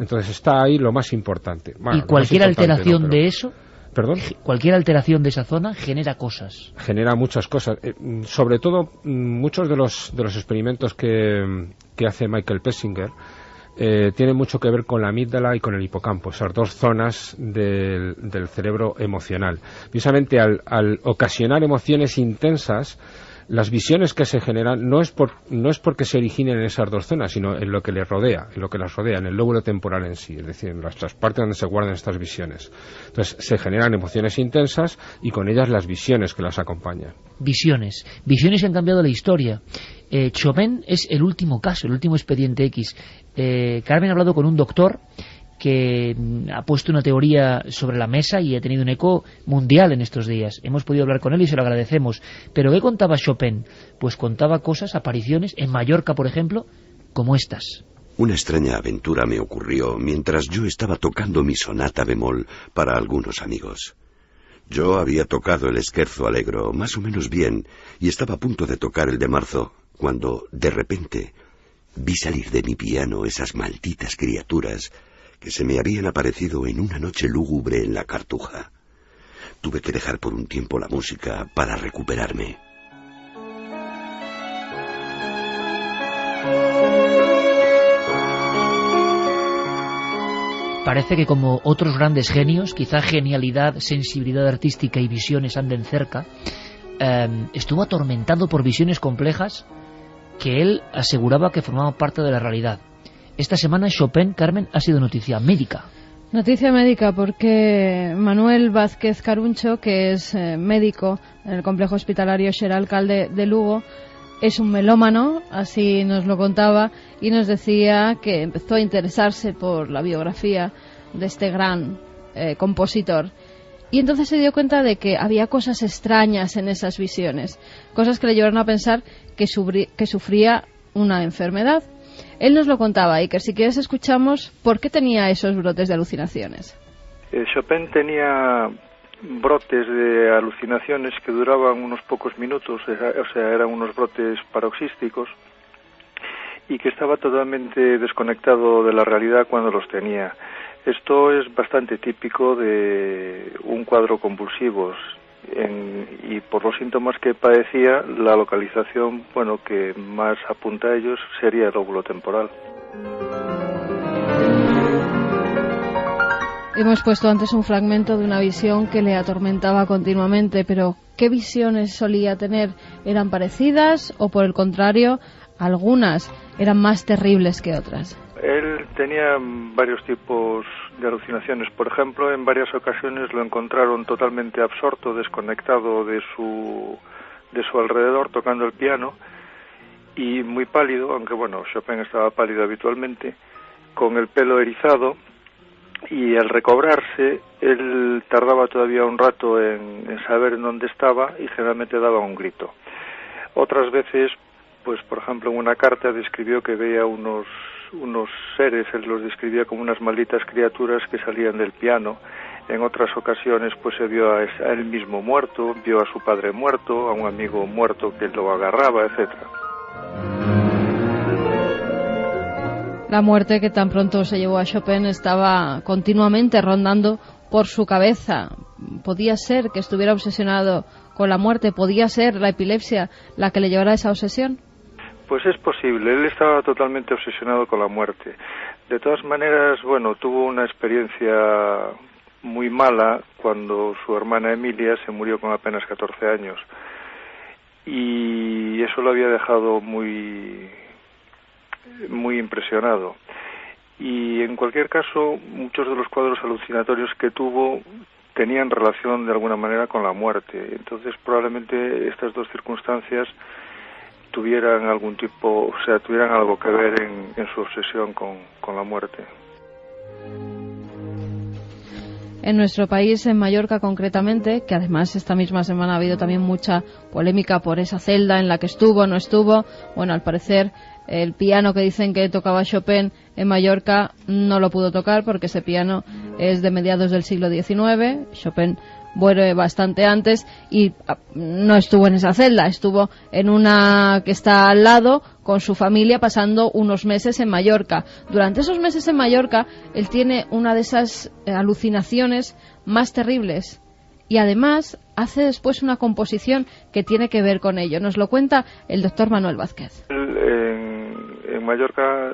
Entonces está ahí lo más importante. Bueno, y cualquier alteración de eso, ¿perdón? Cualquier alteración de esa zona genera cosas. Genera muchas cosas. Sobre todo, muchos de los experimentos que hace Michael Pessinger tienen mucho que ver con la amígdala y con el hipocampo, esas dos zonas del cerebro emocional. Precisamente al ocasionar emociones intensas, las visiones que se generan no es porque se originen en esas dos zonas, sino en lo que les rodea, en el lóbulo temporal en sí, es decir, en las partes donde se guardan estas visiones. Entonces se generan emociones intensas y con ellas las visiones que las acompañan. Visiones que han cambiado la historia. Chopin es el último caso, el último expediente X. Carmen ha hablado con un doctor que ha puesto una teoría sobre la mesa y ha tenido un eco mundial en estos días. Hemos podido hablar con él y se lo agradecemos. ¿Pero qué contaba Chopin? Pues contaba cosas, apariciones, en Mallorca, por ejemplo, como estas. Una extraña aventura me ocurrió mientras yo estaba tocando mi sonata bemol para algunos amigos. Yo había tocado el scherzo allegro más o menos bien y estaba a punto de tocar el de marzo, cuando, de repente, vi salir de mi piano esas malditas criaturas que se me habían aparecido en una noche lúgubre en la Cartuja. Tuve que dejar por un tiempo la música para recuperarme. Parece que como otros grandes genios, quizá genialidad, sensibilidad artística y visiones anden cerca, estuvo atormentado por visiones complejas que él aseguraba que formaban parte de la realidad. Esta semana Chopin, Carmen, ha sido noticia médica. Noticia médica porque Manuel Vázquez Caruncho, que es médico en el complejo hospitalario Xeralcal de Lugo, es un melómano, así nos lo contaba, y nos decía que empezó a interesarse por la biografía de este gran compositor. Y entonces se dio cuenta de que había cosas extrañas en esas visiones, cosas que le llevaron a pensar que sufría una enfermedad. Él nos lo contaba, y que si quieres escuchamos por qué tenía esos brotes de alucinaciones. Chopin tenía brotes de alucinaciones que duraban unos pocos minutos, o sea, eran unos brotes paroxísticos, y que estaba totalmente desconectado de la realidad cuando los tenía. Esto es bastante típico de un cuadro convulsivo. y por los síntomas que padecía, la localización, bueno, que más apunta a ellos sería el lóbulo temporal. Hemos puesto antes un fragmento de una visión que le atormentaba continuamente, pero ¿qué visiones solía tener? ¿Eran parecidas o, por el contrario, algunas eran más terribles que otras? Él tenía varios tipos de alucinaciones. Por ejemplo, en varias ocasiones lo encontraron totalmente absorto, desconectado de su alrededor, tocando el piano, y muy pálido, aunque bueno, Chopin estaba pálido habitualmente, con el pelo erizado, y al recobrarse, él tardaba todavía un rato en saber en dónde estaba y generalmente daba un grito. Otras veces, pues por ejemplo, en una carta describió que veía unos seres, él los describía como unas malditas criaturas que salían del piano. En otras ocasiones pues se vio a él mismo muerto, vio a su padre muerto, a un amigo muerto que lo agarraba, etcétera. La muerte que tan pronto se llevó a Chopin estaba continuamente rondando por su cabeza. Podía ser que estuviera obsesionado con la muerte, podía ser la epilepsia la que le llevara a esa obsesión. Pues es posible, él estaba totalmente obsesionado con la muerte. De todas maneras, bueno, tuvo una experiencia muy mala cuando su hermana Emilia se murió con apenas 14 años. Y eso lo había dejado muy impresionado. Y en cualquier caso, muchos de los cuadros alucinatorios que tuvo tenían relación de alguna manera con la muerte. Entonces, probablemente estas dos circunstancias tuvieran algún tipo, o sea, tuvieran algo que ver en su obsesión con la muerte. En nuestro país, en Mallorca concretamente, que además esta misma semana ha habido también mucha polémica por esa celda en la que estuvo, no estuvo. Bueno, al parecer el piano que dicen que tocaba Chopin en Mallorca no lo pudo tocar porque ese piano es de mediados del siglo XIX. Chopin muere bastante antes y no estuvo en esa celda, estuvo en una que está al lado con su familia pasando unos meses en Mallorca. Durante esos meses en Mallorca él tiene una de esas alucinaciones más terribles y además hace después una composición que tiene que ver con ello. Nos lo cuenta el doctor Manuel Vázquez. En Mallorca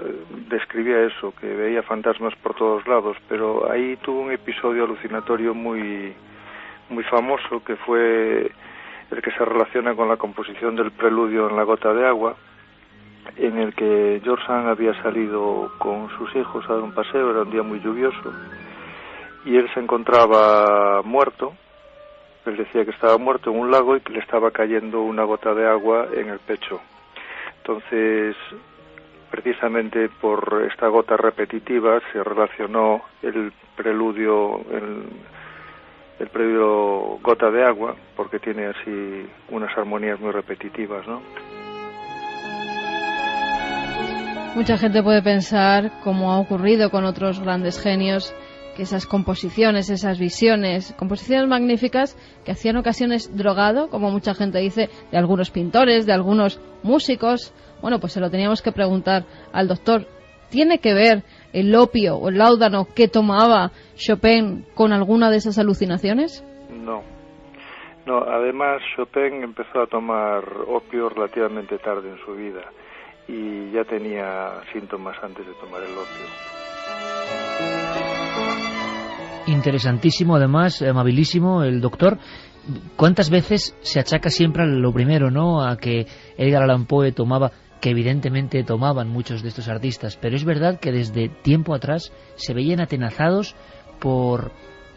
describía eso, que veía fantasmas por todos lados, pero ahí tuvo un episodio alucinatorio muy famoso, que fue el que se relaciona con la composición del preludio en La gota de agua, en el que George Sand había salido con sus hijos a dar un paseo, era un día muy lluvioso, y él se encontraba muerto. Él decía que estaba muerto en un lago y que le estaba cayendo una gota de agua en el pecho. Entonces, precisamente por esta gota repetitiva se relacionó el preludio Gota de agua, porque tiene así unas armonías muy repetitivas, ¿no? Mucha gente puede pensar, como ha ocurrido con otros grandes genios, que esas composiciones, esas visiones, composiciones magníficas que hacían ocasiones drogado, como mucha gente dice, de algunos pintores, de algunos músicos. Bueno, pues se lo teníamos que preguntar al doctor. ¿Tiene que ver el opio o el láudano que tomaba Chopin con alguna de esas alucinaciones? No, además Chopin empezó a tomar opio relativamente tarde en su vida y ya tenía síntomas antes de tomar el opio. Interesantísimo, además, amabilísimo el doctor. ¿Cuántas veces se achaca siempre a lo primero, ¿no? A que Edgar Allan Poe tomaba, que evidentemente tomaban muchos de estos artistas, pero es verdad que desde tiempo atrás se veían atenazados por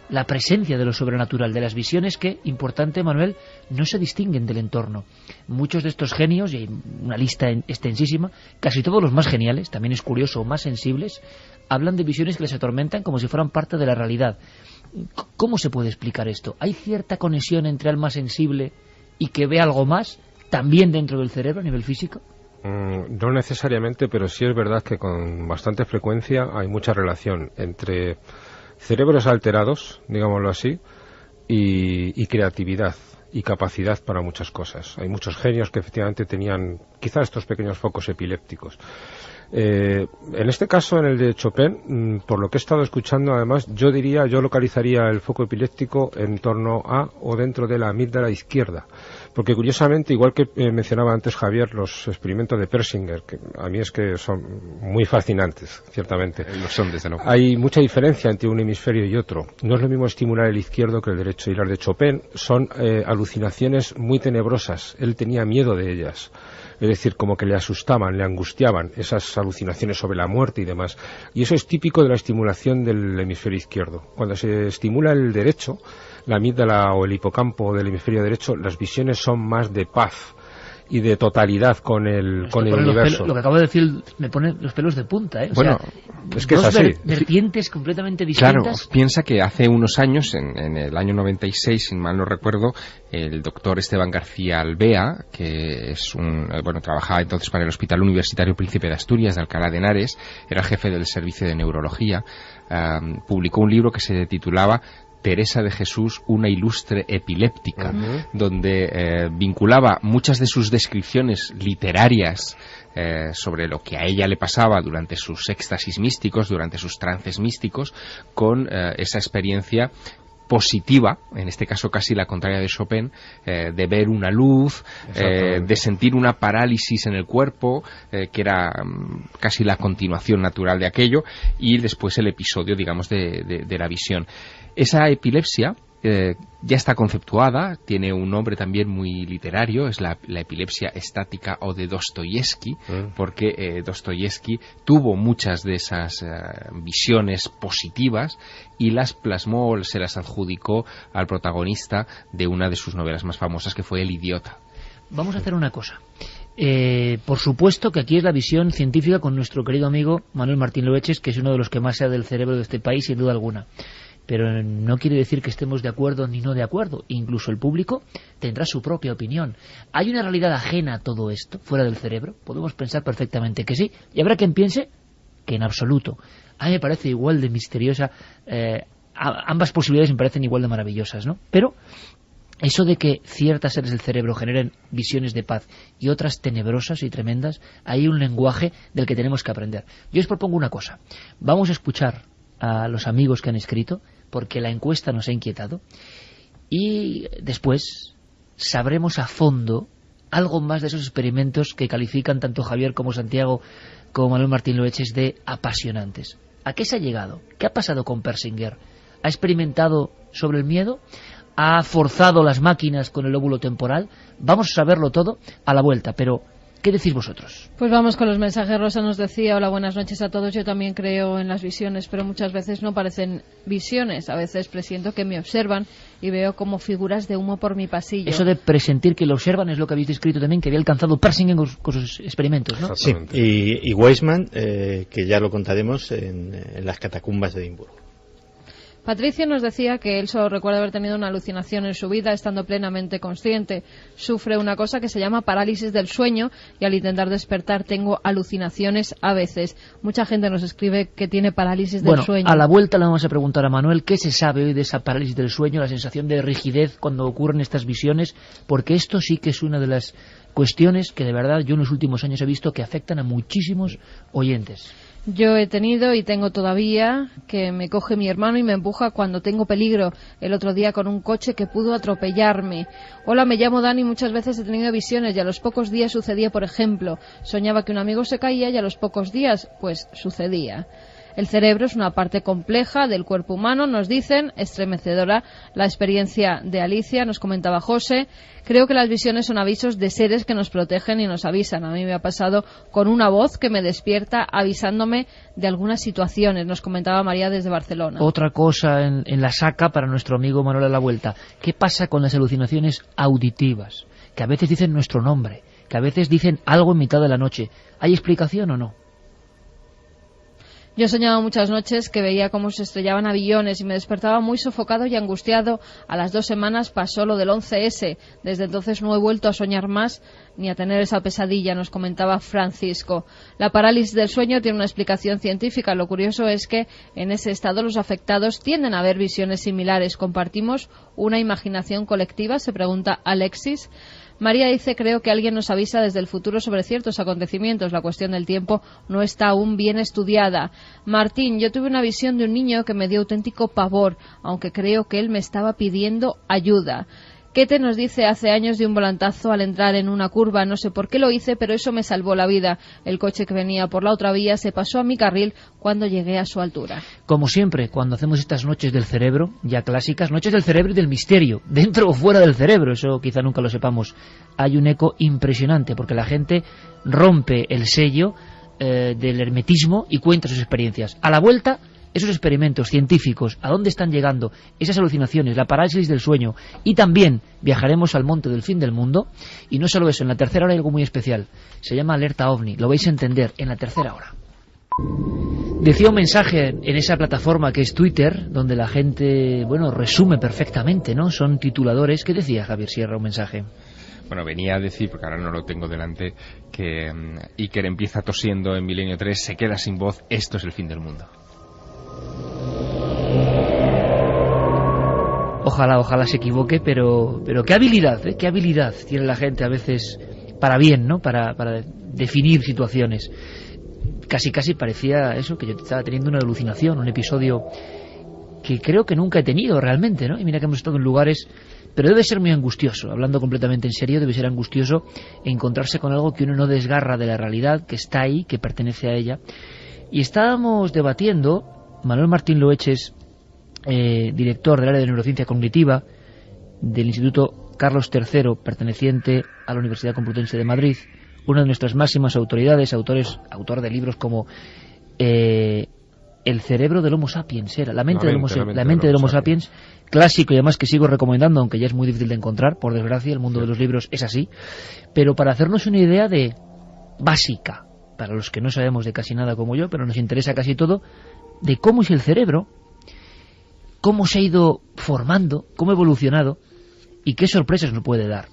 la presencia de lo sobrenatural, de las visiones que, importante Manuel, no se distinguen del entorno. Muchos de estos genios, y hay una lista extensísima, casi todos los más geniales, también es curioso, más sensibles, hablan de visiones que les atormentan como si fueran parte de la realidad. ¿Cómo se puede explicar esto? ¿Hay cierta conexión entre alma sensible y que ve algo más, también dentro del cerebro a nivel físico? No necesariamente, pero sí es verdad que con bastante frecuencia hay mucha relación entre cerebros alterados, digámoslo así, y creatividad y capacidad para muchas cosas. Hay muchos genios que efectivamente tenían quizás estos pequeños focos epilépticos. En este caso, en el de Chopin, por lo que he estado escuchando, además, yo localizaría el foco epiléptico en torno a o dentro de la amígdala izquierda. Porque curiosamente, igual que mencionaba antes Javier, los experimentos de Persinger, que a mí es que son muy fascinantes, ciertamente. Lo son, desde luego. Hay mucha diferencia entre un hemisferio y otro. No es lo mismo estimular el izquierdo que el derecho. Y las de Chopin son alucinaciones muy tenebrosas. Él tenía miedo de ellas. Es decir, como que le asustaban, le angustiaban esas alucinaciones sobre la muerte y demás. Y eso es típico de la estimulación del hemisferio izquierdo. Cuando se estimula el derecho, la amígdala o el hipocampo del hemisferio derecho, las visiones son más de paz y de totalidad con el universo. Lo que acabo de decir me pone los pelos de punta, ¿eh? O bueno, sea, es que es así. Vertientes completamente distintas. Claro, piensa que hace unos años, en el año 96, sin mal no recuerdo, el doctor Esteban García Albea, que es trabajaba entonces para el Hospital Universitario Príncipe de Asturias de Alcalá de Henares, era el jefe del servicio de neurología, publicó un libro que se titulaba Teresa de Jesús, una ilustre epiléptica, donde vinculaba muchas de sus descripciones literarias sobre lo que a ella le pasaba durante sus éxtasis místicos, durante sus trances místicos, con esa experiencia positiva, en este caso casi la contraria de Chopin, de ver una luz, de sentir una parálisis en el cuerpo, que era casi la continuación natural de aquello, y después el episodio, digamos, de la visión. Esa epilepsia ya está conceptuada, tiene un nombre también muy literario, es la epilepsia estática o de Dostoyevsky, porque Dostoyevsky tuvo muchas de esas visiones positivas y las plasmó, se las adjudicó al protagonista de una de sus novelas más famosas, que fue El idiota. Vamos a hacer una cosa. Por supuesto que aquí es la visión científica con nuestro querido amigo Manuel Martín Loeches, que es uno de los que más sabe del cerebro de este país, sin duda alguna. Pero no quiere decir que estemos de acuerdo ni no de acuerdo. Incluso el público tendrá su propia opinión. ¿Hay una realidad ajena a todo esto, fuera del cerebro? Podemos pensar perfectamente que sí. Y habrá quien piense que en absoluto. A mí me parece igual de misteriosa. Ambas posibilidades me parecen igual de maravillosas, ¿no? Pero eso de que ciertas áreas del cerebro generen visiones de paz y otras tenebrosas y tremendas, hay un lenguaje del que tenemos que aprender. Yo os propongo una cosa. Vamos a escuchar a los amigos que han escrito, porque la encuesta nos ha inquietado, y después sabremos a fondo algo más de esos experimentos que califican tanto Javier como Santiago como Manuel Martín Loeches de apasionantes. ¿A qué se ha llegado? ¿Qué ha pasado con Persinger? ¿Ha experimentado sobre el miedo? ¿Ha forzado las máquinas con el lóbulo temporal? Vamos a saberlo todo a la vuelta, pero ¿qué decís vosotros? Pues vamos con los mensajes. Rosa nos decía: hola, buenas noches a todos. Yo también creo en las visiones, pero muchas veces no parecen visiones. A veces presiento que me observan y veo como figuras de humo por mi pasillo. Eso de presentir que lo observan es lo que habéis descrito también, que había alcanzado Persinger con sus experimentos, ¿no? Sí, y Weisman, que ya lo contaremos en las catacumbas de Edimburgo. Patricio nos decía que él solo recuerda haber tenido una alucinación en su vida estando plenamente consciente. Sufre una cosa que se llama parálisis del sueño y al intentar despertar tengo alucinaciones a veces. Mucha gente nos escribe que tiene parálisis del sueño. A la vuelta le vamos a preguntar a Manuel qué se sabe hoy de esa parálisis del sueño, la sensación de rigidez cuando ocurren estas visiones, porque esto sí que es una de las cuestiones que de verdad yo en los últimos años he visto que afectan a muchísimos oyentes. Yo he tenido y tengo todavía que me coge mi hermano y me empuja cuando tengo peligro. El otro día con un coche que pudo atropellarme. Hola, me llamo Dani. Muchas veces he tenido visiones y a los pocos días sucedía, por ejemplo, soñaba que un amigo se caía y a los pocos días, pues sucedía. El cerebro es una parte compleja del cuerpo humano, nos dicen, estremecedora la experiencia de Alicia, nos comentaba José. Creo que las visiones son avisos de seres que nos protegen y nos avisan. A mí me ha pasado con una voz que me despierta avisándome de algunas situaciones, nos comentaba María desde Barcelona. Otra cosa en la saca para nuestro amigo Manuel a la vuelta. ¿Qué pasa con las alucinaciones auditivas? Que a veces dicen nuestro nombre, que a veces dicen algo en mitad de la noche. ¿Hay explicación o no? Yo soñaba muchas noches que veía cómo se estrellaban aviones y me despertaba muy sofocado y angustiado. A las 2 semanas pasó lo del 11S. Desde entonces no he vuelto a soñar más ni a tener esa pesadilla, nos comentaba Francisco. La parálisis del sueño tiene una explicación científica. Lo curioso es que en ese estado los afectados tienden a ver visiones similares. ¿Compartimos una imaginación colectiva?, se pregunta Alexis. María dice, creo que alguien nos avisa desde el futuro sobre ciertos acontecimientos. La cuestión del tiempo no está aún bien estudiada. Martín, yo tuve una visión de un niño que me dio auténtico pavor, aunque creo que él me estaba pidiendo ayuda. Kete nos dice, hace años de un volantazo al entrar en una curva, no sé por qué lo hice, pero eso me salvó la vida. El coche que venía por la otra vía se pasó a mi carril cuando llegué a su altura. Como siempre, cuando hacemos estas noches del cerebro, ya clásicas, noches del cerebro y del misterio, dentro o fuera del cerebro, eso quizá nunca lo sepamos, hay un eco impresionante, porque la gente rompe el sello del hermetismo y cuenta sus experiencias. A la vuelta, esos experimentos científicos, a dónde están llegando, esas alucinaciones, la parálisis del sueño, y también viajaremos al monte del fin del mundo, y no solo eso, en la tercera hora hay algo muy especial, se llama alerta OVNI, lo vais a entender en la tercera hora. Decía un mensaje en esa plataforma que es Twitter, donde la gente, bueno, resume perfectamente, ¿no? Son tituladores. ¿Qué decía Javier Sierra, un mensaje? Bueno, venía a decir, porque ahora no lo tengo delante, que Iker empieza tosiendo en Milenio 3, se queda sin voz, esto es el fin del mundo. Ojalá se equivoque, pero qué habilidad tiene la gente a veces para bien, ¿no? Para definir situaciones. Casi parecía eso, que yo estaba teniendo una alucinación, un episodio que creo que nunca he tenido realmente, ¿no? Y mira que hemos estado en lugares, pero debe ser muy angustioso, hablando completamente en serio, debe ser angustioso encontrarse con algo que uno no desgarra de la realidad, que está ahí, que pertenece a ella. Y estábamos debatiendo, Manuel Martín Loeches, director del área de neurociencia cognitiva del Instituto Carlos III, perteneciente a la Universidad Complutense de Madrid, una de nuestras máximas autoridades, autor de libros como El cerebro del Homo sapiens, la mente del Homo sapiens, clásico y además que sigo recomendando, aunque ya es muy difícil de encontrar, por desgracia, el mundo de los libros es así, pero para hacernos una idea de básica, para los que no sabemos de casi nada como yo, pero nos interesa casi todo, de cómo es el cerebro, cómo se ha ido formando, cómo ha evolucionado y qué sorpresas nos puede dar.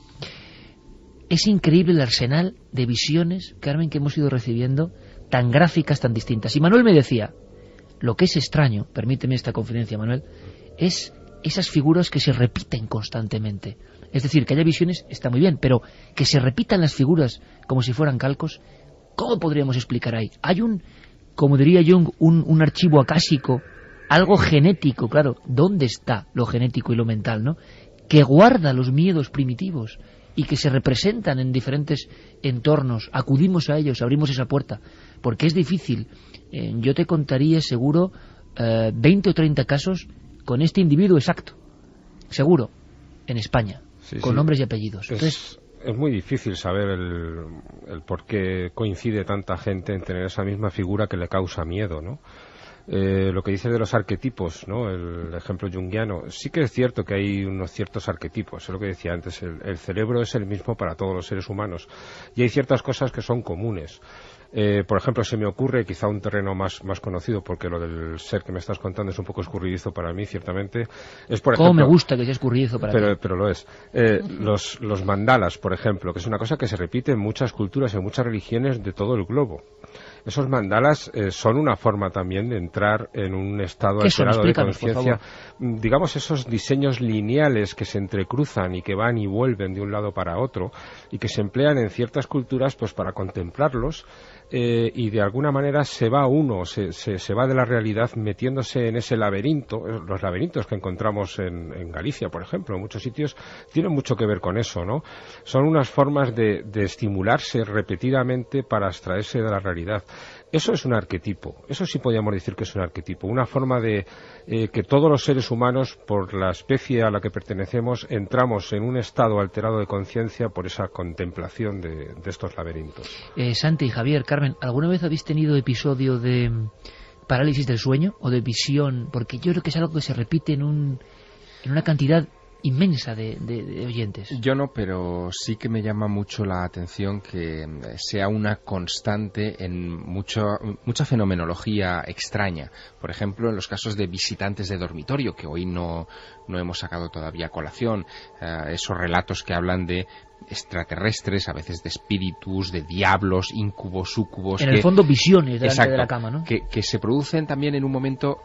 Es increíble el arsenal de visiones, Carmen, que hemos ido recibiendo, tan gráficas, tan distintas. Y Manuel me decía, lo que es extraño, permíteme esta confidencia, Manuel, es esas figuras que se repiten constantemente. Es decir, que haya visiones está muy bien, pero que se repitan las figuras como si fueran calcos, ¿cómo podríamos explicar ahí? Hay como diría Jung, un archivo acásico, algo genético, claro, ¿dónde está lo genético y lo mental, no? Que guarda los miedos primitivos y que se representan en diferentes entornos, acudimos a ellos, abrimos esa puerta, porque es difícil. Yo te contaría seguro 20 o 30 casos con este individuo exacto, seguro, en España, con nombres y apellidos. Entonces, es muy difícil saber el por qué coincide tanta gente en tener esa misma figura que le causa miedo, ¿no? Lo que dices de los arquetipos, ¿no? El ejemplo junguiano, sí que es cierto que hay unos ciertos arquetipos, es lo que decía antes, el cerebro es el mismo para todos los seres humanos y hay ciertas cosas que son comunes. Por ejemplo, se me ocurre quizá un terreno más conocido, porque lo del ser que me estás contando es un poco escurridizo para mí, ciertamente. Es, por ejemplo, me gusta que sea escurridizo para ti. Pero lo es. Los mandalas, por ejemplo, que es una cosa que se repite en muchas culturas, en muchas religiones de todo el globo. Esos mandalas son una forma también de entrar en un estado alterado de conciencia. Digamos, esos diseños lineales que se entrecruzan y que van y vuelven de un lado para otro y que se emplean en ciertas culturas pues para contemplarlos y de alguna manera se va de la realidad metiéndose en ese laberinto. Los laberintos que encontramos en Galicia, por ejemplo, en muchos sitios, tienen mucho que ver con eso, ¿no? Son unas formas de estimularse repetidamente para abstraerse de la realidad. Eso es un arquetipo, eso sí podríamos decir que es un arquetipo, una forma de que todos los seres humanos, por la especie a la que pertenecemos, entramos en un estado alterado de conciencia por esa contemplación de estos laberintos. Santi y Javier, Carmen, ¿alguna vez habéis tenido episodio de parálisis del sueño o de visión? Porque yo creo que es algo que se repite en una cantidad inmensa de oyentes. Yo no, pero sí que me llama mucho la atención que sea una constante en mucha fenomenología extraña. Por ejemplo, en los casos de visitantes de dormitorio, que hoy no hemos sacado todavía a colación, esos relatos que hablan de extraterrestres, a veces de espíritus, de diablos, incubos, súcubos. En el fondo, visiones delante exacto, de la cama, ¿no? Que se producen también en un momento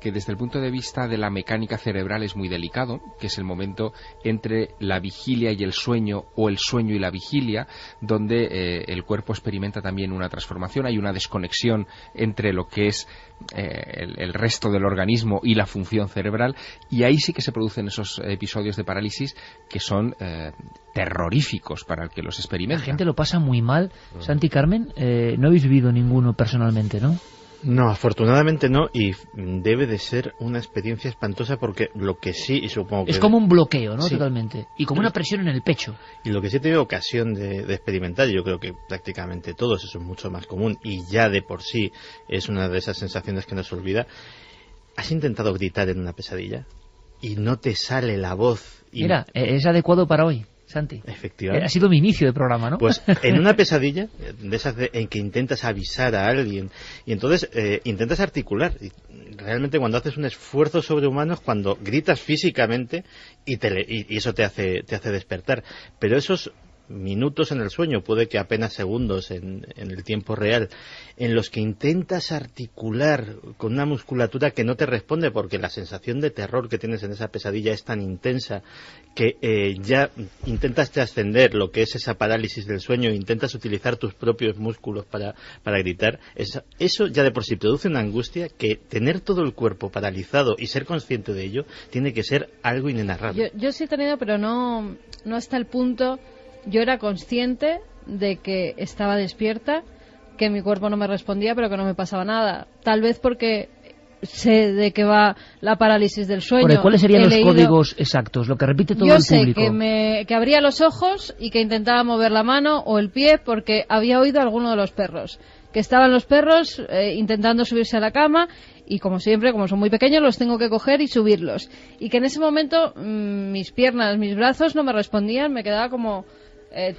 que desde el punto de vista de la mecánica cerebral es muy delicado, que es el momento entre la vigilia y el sueño, o el sueño y la vigilia, donde el cuerpo experimenta también una transformación, hay una desconexión entre lo que es el resto del organismo y la función cerebral, y ahí sí que se producen esos episodios de parálisis que son terroríficos para el que los experimenta. La gente lo pasa muy mal. Santi, Carmen, no habéis vivido ninguno personalmente, ¿no? No, afortunadamente no, y debe de ser una experiencia espantosa, porque lo que sí, y supongo que... Es como un bloqueo, ¿no? Sí. Totalmente. Y como una presión en el pecho. Y lo que sí he tenido ocasión de experimentar, yo creo que prácticamente todos, eso es mucho más común, y ya de por sí es una de esas sensaciones que no se olvida. ¿Has intentado gritar en una pesadilla? Y no te sale la voz. Y... Mira, es adecuado para hoy, Santi. Efectivamente. Ha sido mi inicio de programa, ¿no? Pues en una pesadilla, de esas en que intentas avisar a alguien, y entonces intentas articular. Y realmente cuando haces un esfuerzo sobrehumano es cuando gritas físicamente y eso te hace despertar. Pero esos minutos en el sueño, puede que apenas segundos en el tiempo real, en los que intentas articular con una musculatura que no te responde, porque la sensación de terror que tienes en esa pesadilla es tan intensa que ya intentas trascender lo que es esa parálisis del sueño, intentas utilizar tus propios músculos para gritar. Eso ya de por sí produce una angustia que tener todo el cuerpo paralizado y ser consciente de ello tiene que ser algo inenarrable. Yo sí he tenido, pero no hasta el punto. Yo era consciente de que estaba despierta, que mi cuerpo no me respondía, pero que no me pasaba nada. Tal vez porque sé de qué va la parálisis del sueño. ¿Cuáles serían los códigos exactos? Lo que repite todo el público. Yo sé que abría los ojos y que intentaba mover la mano o el pie, porque había oído a alguno de los perros. Que estaban los perros intentando subirse a la cama, y como siempre, como son muy pequeños, los tengo que coger y subirlos. Y que en ese momento mis piernas, mis brazos no me respondían, me quedaba como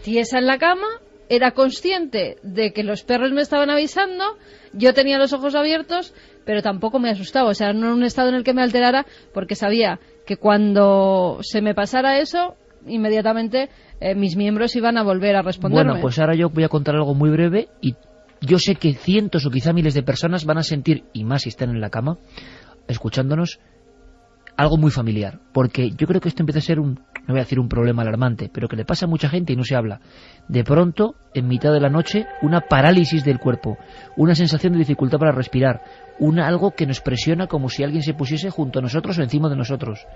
tiesa en la cama. Era consciente de que los perros me estaban avisando, yo tenía los ojos abiertos, pero tampoco me asustaba, o sea, no en un estado en el que me alterara, porque sabía que cuando se me pasara eso, inmediatamente mis miembros iban a volver a responderme. Bueno, pues ahora yo voy a contar algo muy breve, y yo sé que cientos o quizá miles de personas van a sentir, y más si están en la cama, escuchándonos, algo muy familiar, porque yo creo que esto empieza a ser no voy a decir un problema alarmante, pero que le pasa a mucha gente y no se habla. De pronto, en mitad de la noche, una parálisis del cuerpo, una sensación de dificultad para respirar, algo que nos presiona como si alguien se pusiese junto a nosotros o encima de nosotros,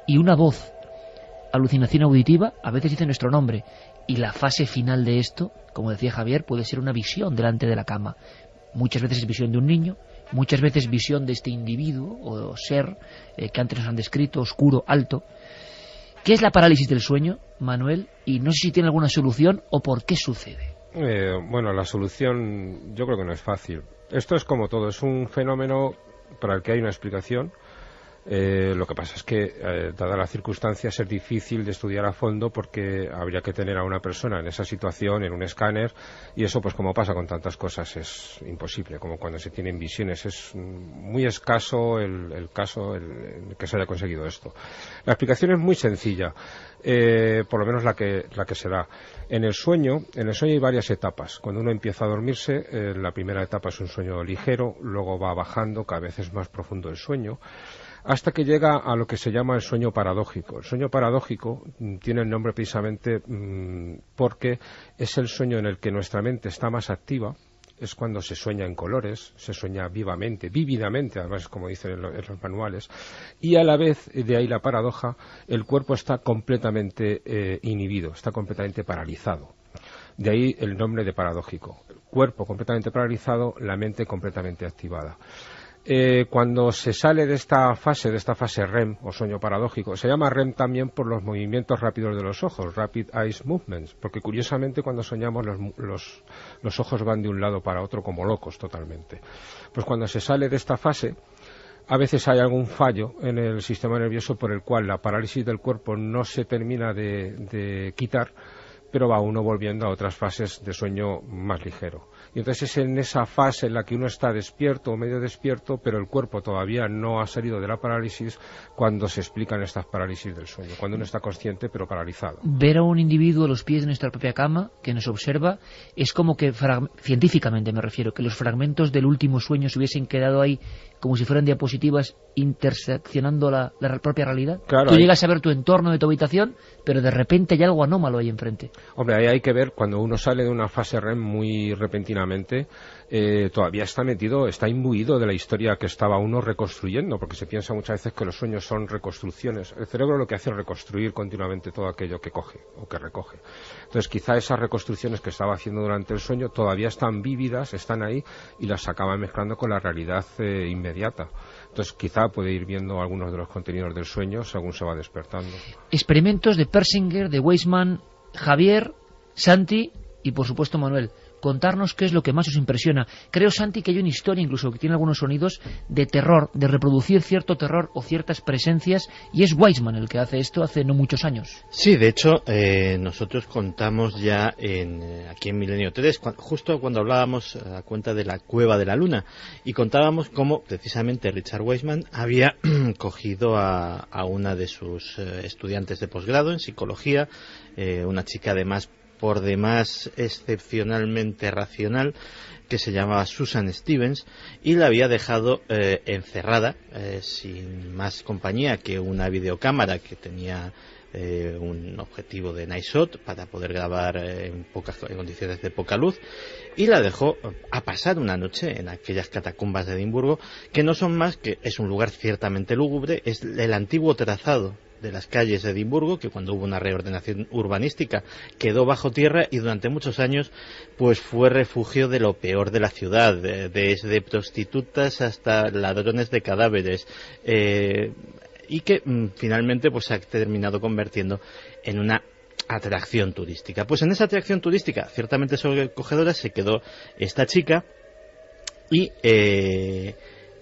y una voz, alucinación auditiva, a veces dice nuestro nombre, y la fase final de esto, como decía Javier, puede ser una visión delante de la cama. Muchas veces es visión de un niño, muchas veces visión de este individuo o ser que antes nos han descrito, oscuro, alto. ¿Qué es la parálisis del sueño, Manuel? Y no sé si tiene alguna solución o por qué sucede. Bueno, la solución yo creo que no es fácil. Esto es como todo, es un fenómeno para el que hay una explicación. Lo que pasa es que, dadas las circunstancias, es difícil de estudiar a fondo, porque habría que tener a una persona en esa situación, en un escáner, y eso, pues como pasa con tantas cosas, es imposible, como cuando se tienen visiones. Es muy escaso el caso en que se haya conseguido esto. La explicación es muy sencilla, por lo menos la que se da. En el sueño hay varias etapas. Cuando uno empieza a dormirse, la primera etapa es un sueño ligero, luego va bajando, cada vez es más profundo el sueño, hasta que llega a lo que se llama el sueño paradójico. El sueño paradójico tiene el nombre precisamente porque es el sueño en el que nuestra mente está más activa. Es cuando se sueña en colores, se sueña vivamente, vívidamente, además, como dicen en los manuales, y a la vez, de ahí la paradoja, el cuerpo está completamente inhibido, está completamente paralizado. De ahí el nombre de paradójico. El cuerpo completamente paralizado, la mente completamente activada. Cuando se sale de esta fase REM, o sueño paradójico, se llama REM también por los movimientos rápidos de los ojos, Rapid Eye Movements, porque curiosamente cuando soñamos los ojos van de un lado para otro como locos totalmente. Pues cuando se sale de esta fase, a veces hay algún fallo en el sistema nervioso por el cual la parálisis del cuerpo no se termina de quitar, pero va uno volviendo a otras fases de sueño más ligero. Y entonces es en esa fase en la que uno está despierto o medio despierto, pero el cuerpo todavía no ha salido de la parálisis, cuando se explican estas parálisis del sueño, cuando uno está consciente pero paralizado. Ver a un individuo a los pies de nuestra propia cama, que nos observa, es como que, científicamente me refiero, que los fragmentos del último sueño se hubiesen quedado ahí como si fueran diapositivas interseccionando la propia realidad. Claro, tú llegas a ver tu entorno de tu habitación, pero de repente hay algo anómalo ahí enfrente. Hombre, ahí hay que ver, cuando uno sale de una fase REM muy repentinamente, todavía está imbuido de la historia que estaba uno reconstruyendo, porque se piensa muchas veces que los sueños son reconstrucciones. El cerebro lo que hace es reconstruir continuamente todo aquello que coge o que recoge. Entonces quizá esas reconstrucciones que estaba haciendo durante el sueño todavía están vívidas, están ahí, y las acaba mezclando con la realidad inmediata. Entonces quizá puede ir viendo algunos de los contenidos del sueño según se va despertando. Experimentos de Persinger, de Weisman, Javier, Santi y por supuesto Manuel. Contarnos qué es lo que más os impresiona. Creo, Santi, que hay una historia incluso que tiene algunos sonidos de terror, de reproducir cierto terror o ciertas presencias, y es Weisman el que hace esto hace no muchos años. Sí, de hecho, nosotros contamos ya aquí en Milenio 3, justo cuando hablábamos a cuenta de la Cueva de la Luna, y contábamos cómo precisamente Richard Weisman había cogido a una de sus estudiantes de posgrado en psicología, una chica además por demás excepcionalmente racional, que se llamaba Susan Stevens, y la había dejado encerrada, sin más compañía que una videocámara que tenía un objetivo de night shot para poder grabar en condiciones de poca luz, y la dejó a pasar una noche en aquellas catacumbas de Edimburgo, que no son más que, es un lugar ciertamente lúgubre, es el antiguo trazado de las calles de Edimburgo, que cuando hubo una reordenación urbanística quedó bajo tierra, y durante muchos años pues fue refugio de lo peor de la ciudad, desde prostitutas hasta ladrones de cadáveres, y que finalmente pues se ha terminado convirtiendo en una atracción turística. Pues en esa atracción turística ciertamente sobrecogedora se quedó esta chica, y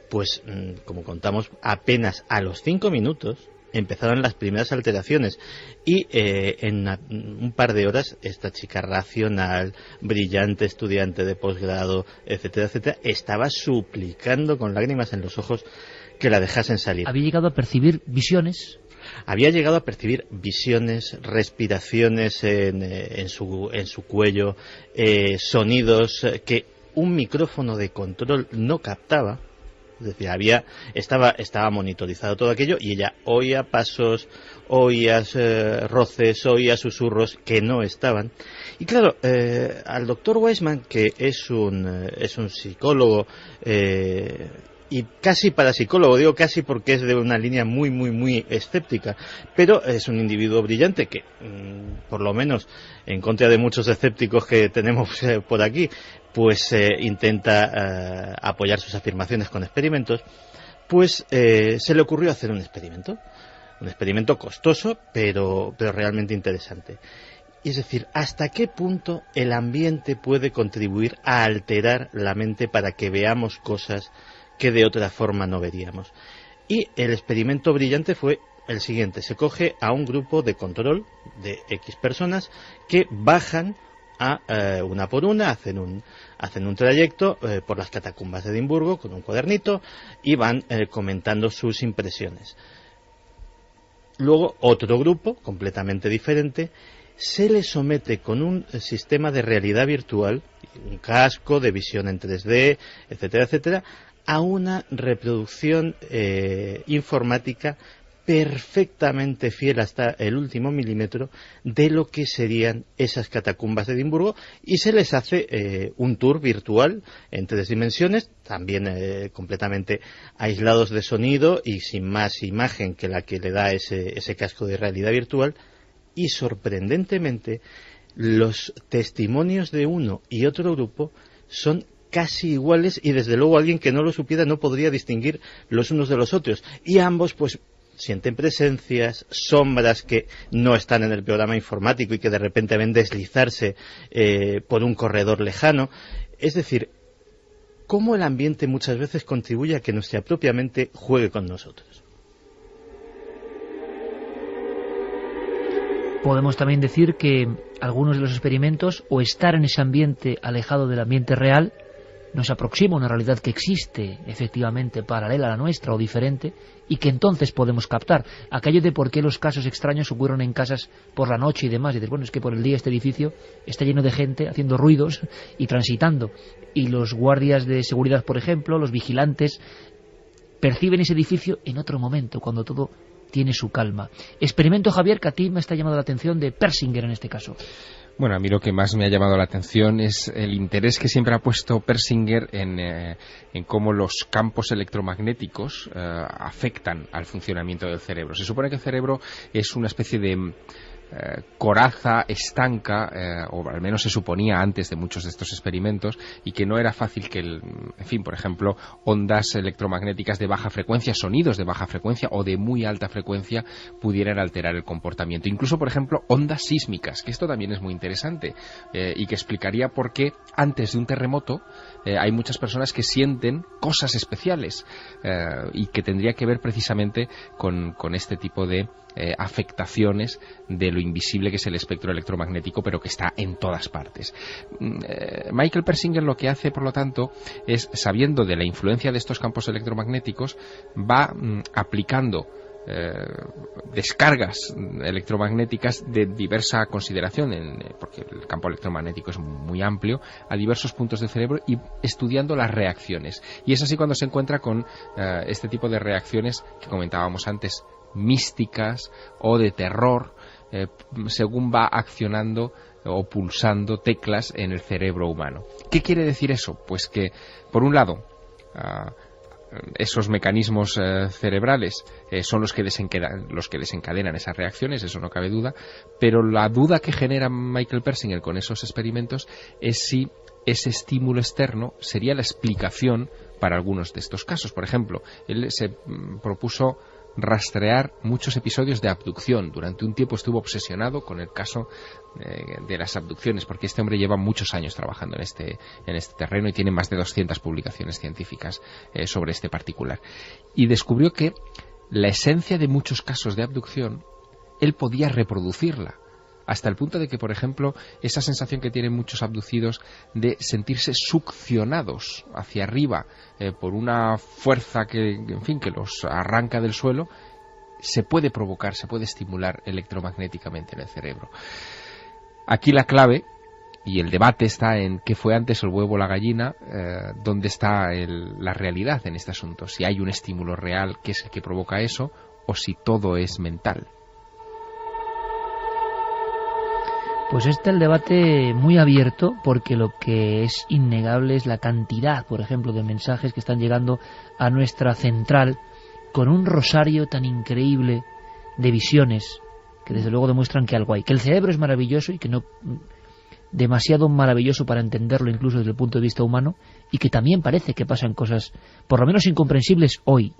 pues como contamos, apenas a los 5 minutos empezaron las primeras alteraciones, y en un par de horas esta chica racional, brillante estudiante de posgrado, etcétera, etcétera, estaba suplicando con lágrimas en los ojos que la dejasen salir. Había llegado a percibir visiones. Había llegado a percibir visiones, respiraciones en su cuello, sonidos que un micrófono de control no captaba. Es decir, estaba monitorizado todo aquello, y ella oía pasos, oía roces, oía susurros que no estaban. Y claro, al doctor Weisman, que es un psicólogo, y casi parapsicólogo, digo casi porque es de una línea muy, muy, muy escéptica, pero es un individuo brillante que, por lo menos en contra de muchos escépticos que tenemos por aquí, pues intenta apoyar sus afirmaciones con experimentos. Pues se le ocurrió hacer un experimento costoso, pero realmente interesante. Es decir, ¿hasta qué punto el ambiente puede contribuir a alterar la mente para que veamos cosas que de otra forma no veríamos? Y el experimento brillante fue el siguiente: se coge a un grupo de control de X personas que bajan una por una, hacen un trayecto por las catacumbas de Edimburgo con un cuadernito, y van comentando sus impresiones. Luego otro grupo completamente diferente se le somete con un sistema de realidad virtual, un casco de visión en 3D, etcétera, etcétera, a una reproducción informática perfectamente fiel hasta el último milímetro de lo que serían esas catacumbas de Edimburgo, y se les hace un tour virtual en 3 dimensiones, también completamente aislados de sonido y sin más imagen que la que le da ese casco de realidad virtual. Y sorprendentemente los testimonios de uno y otro grupo son casi iguales, y desde luego alguien que no lo supiera no podría distinguir los unos de los otros, y ambos pues sienten presencias, sombras que no están en el programa informático y que de repente ven deslizarse por un corredor lejano. Es decir, cómo el ambiente muchas veces contribuye a que nuestra propia mente juegue con nosotros. Podemos también decir que algunos de los experimentos, o estar en ese ambiente alejado del ambiente real, nos aproxima a una realidad que existe efectivamente paralela a la nuestra o diferente, y que entonces podemos captar. Aquello de por qué los casos extraños ocurren en casas por la noche y demás, y dices, bueno, es que por el día este edificio está lleno de gente haciendo ruidos y transitando, y los guardias de seguridad, por ejemplo, los vigilantes, perciben ese edificio en otro momento, cuando todo tiene su calma. Experimento, Javier, que a ti me está llamando la atención, de Persinger en este caso. Bueno, a mí lo que más me ha llamado la atención es el interés que siempre ha puesto Persinger en cómo los campos electromagnéticos afectan al funcionamiento del cerebro. Se supone que el cerebro es una especie de coraza estanca, o al menos se suponía antes de muchos de estos experimentos, y que no era fácil que, en fin, por ejemplo, ondas electromagnéticas de baja frecuencia, sonidos de baja frecuencia o de muy alta frecuencia pudieran alterar el comportamiento. Incluso, por ejemplo, ondas sísmicas, que esto también es muy interesante y que explicaría por qué antes de un terremoto hay muchas personas que sienten cosas especiales y que tendría que ver precisamente con este tipo de afectaciones de lo invisible que es el espectro electromagnético, pero que está en todas partes. Michael Persinger lo que hace, por lo tanto, es, sabiendo de la influencia de estos campos electromagnéticos, va aplicando descargas electromagnéticas de diversa consideración, porque el campo electromagnético es muy amplio, a diversos puntos del cerebro, y estudiando las reacciones. Y es así cuando se encuentra con este tipo de reacciones que comentábamos antes, místicas o de terror, según va accionando o pulsando teclas en el cerebro humano. ¿Qué quiere decir eso? Pues que, por un lado, esos mecanismos cerebrales son los que desencadenan esas reacciones, eso no cabe duda, pero la duda que genera Michael Persinger con esos experimentos es si ese estímulo externo sería la explicación para algunos de estos casos. Por ejemplo, él se propuso rastrear muchos episodios de abducción. Durante un tiempo estuvo obsesionado con el caso de las abducciones, porque este hombre lleva muchos años trabajando en este terreno y tiene más de 200 publicaciones científicas sobre este particular. Y descubrió que la esencia de muchos casos de abducción, él podía reproducirla, hasta el punto de que, por ejemplo, esa sensación que tienen muchos abducidos de sentirse succionados hacia arriba por una fuerza que, en fin, que los arranca del suelo, se puede provocar, se puede estimular electromagnéticamente en el cerebro. Aquí la clave y el debate está en qué fue antes, el huevo o la gallina, dónde está la realidad en este asunto, si hay un estímulo real que es el que provoca eso o si todo es mental. Pues está el debate muy abierto, porque lo que es innegable es la cantidad, por ejemplo, de mensajes que están llegando a nuestra central con un rosario tan increíble de visiones que desde luego demuestran que algo hay, que el cerebro es maravilloso y que no demasiado maravilloso para entenderlo incluso desde el punto de vista humano, y que también parece que pasan cosas por lo menos incomprensibles hoy.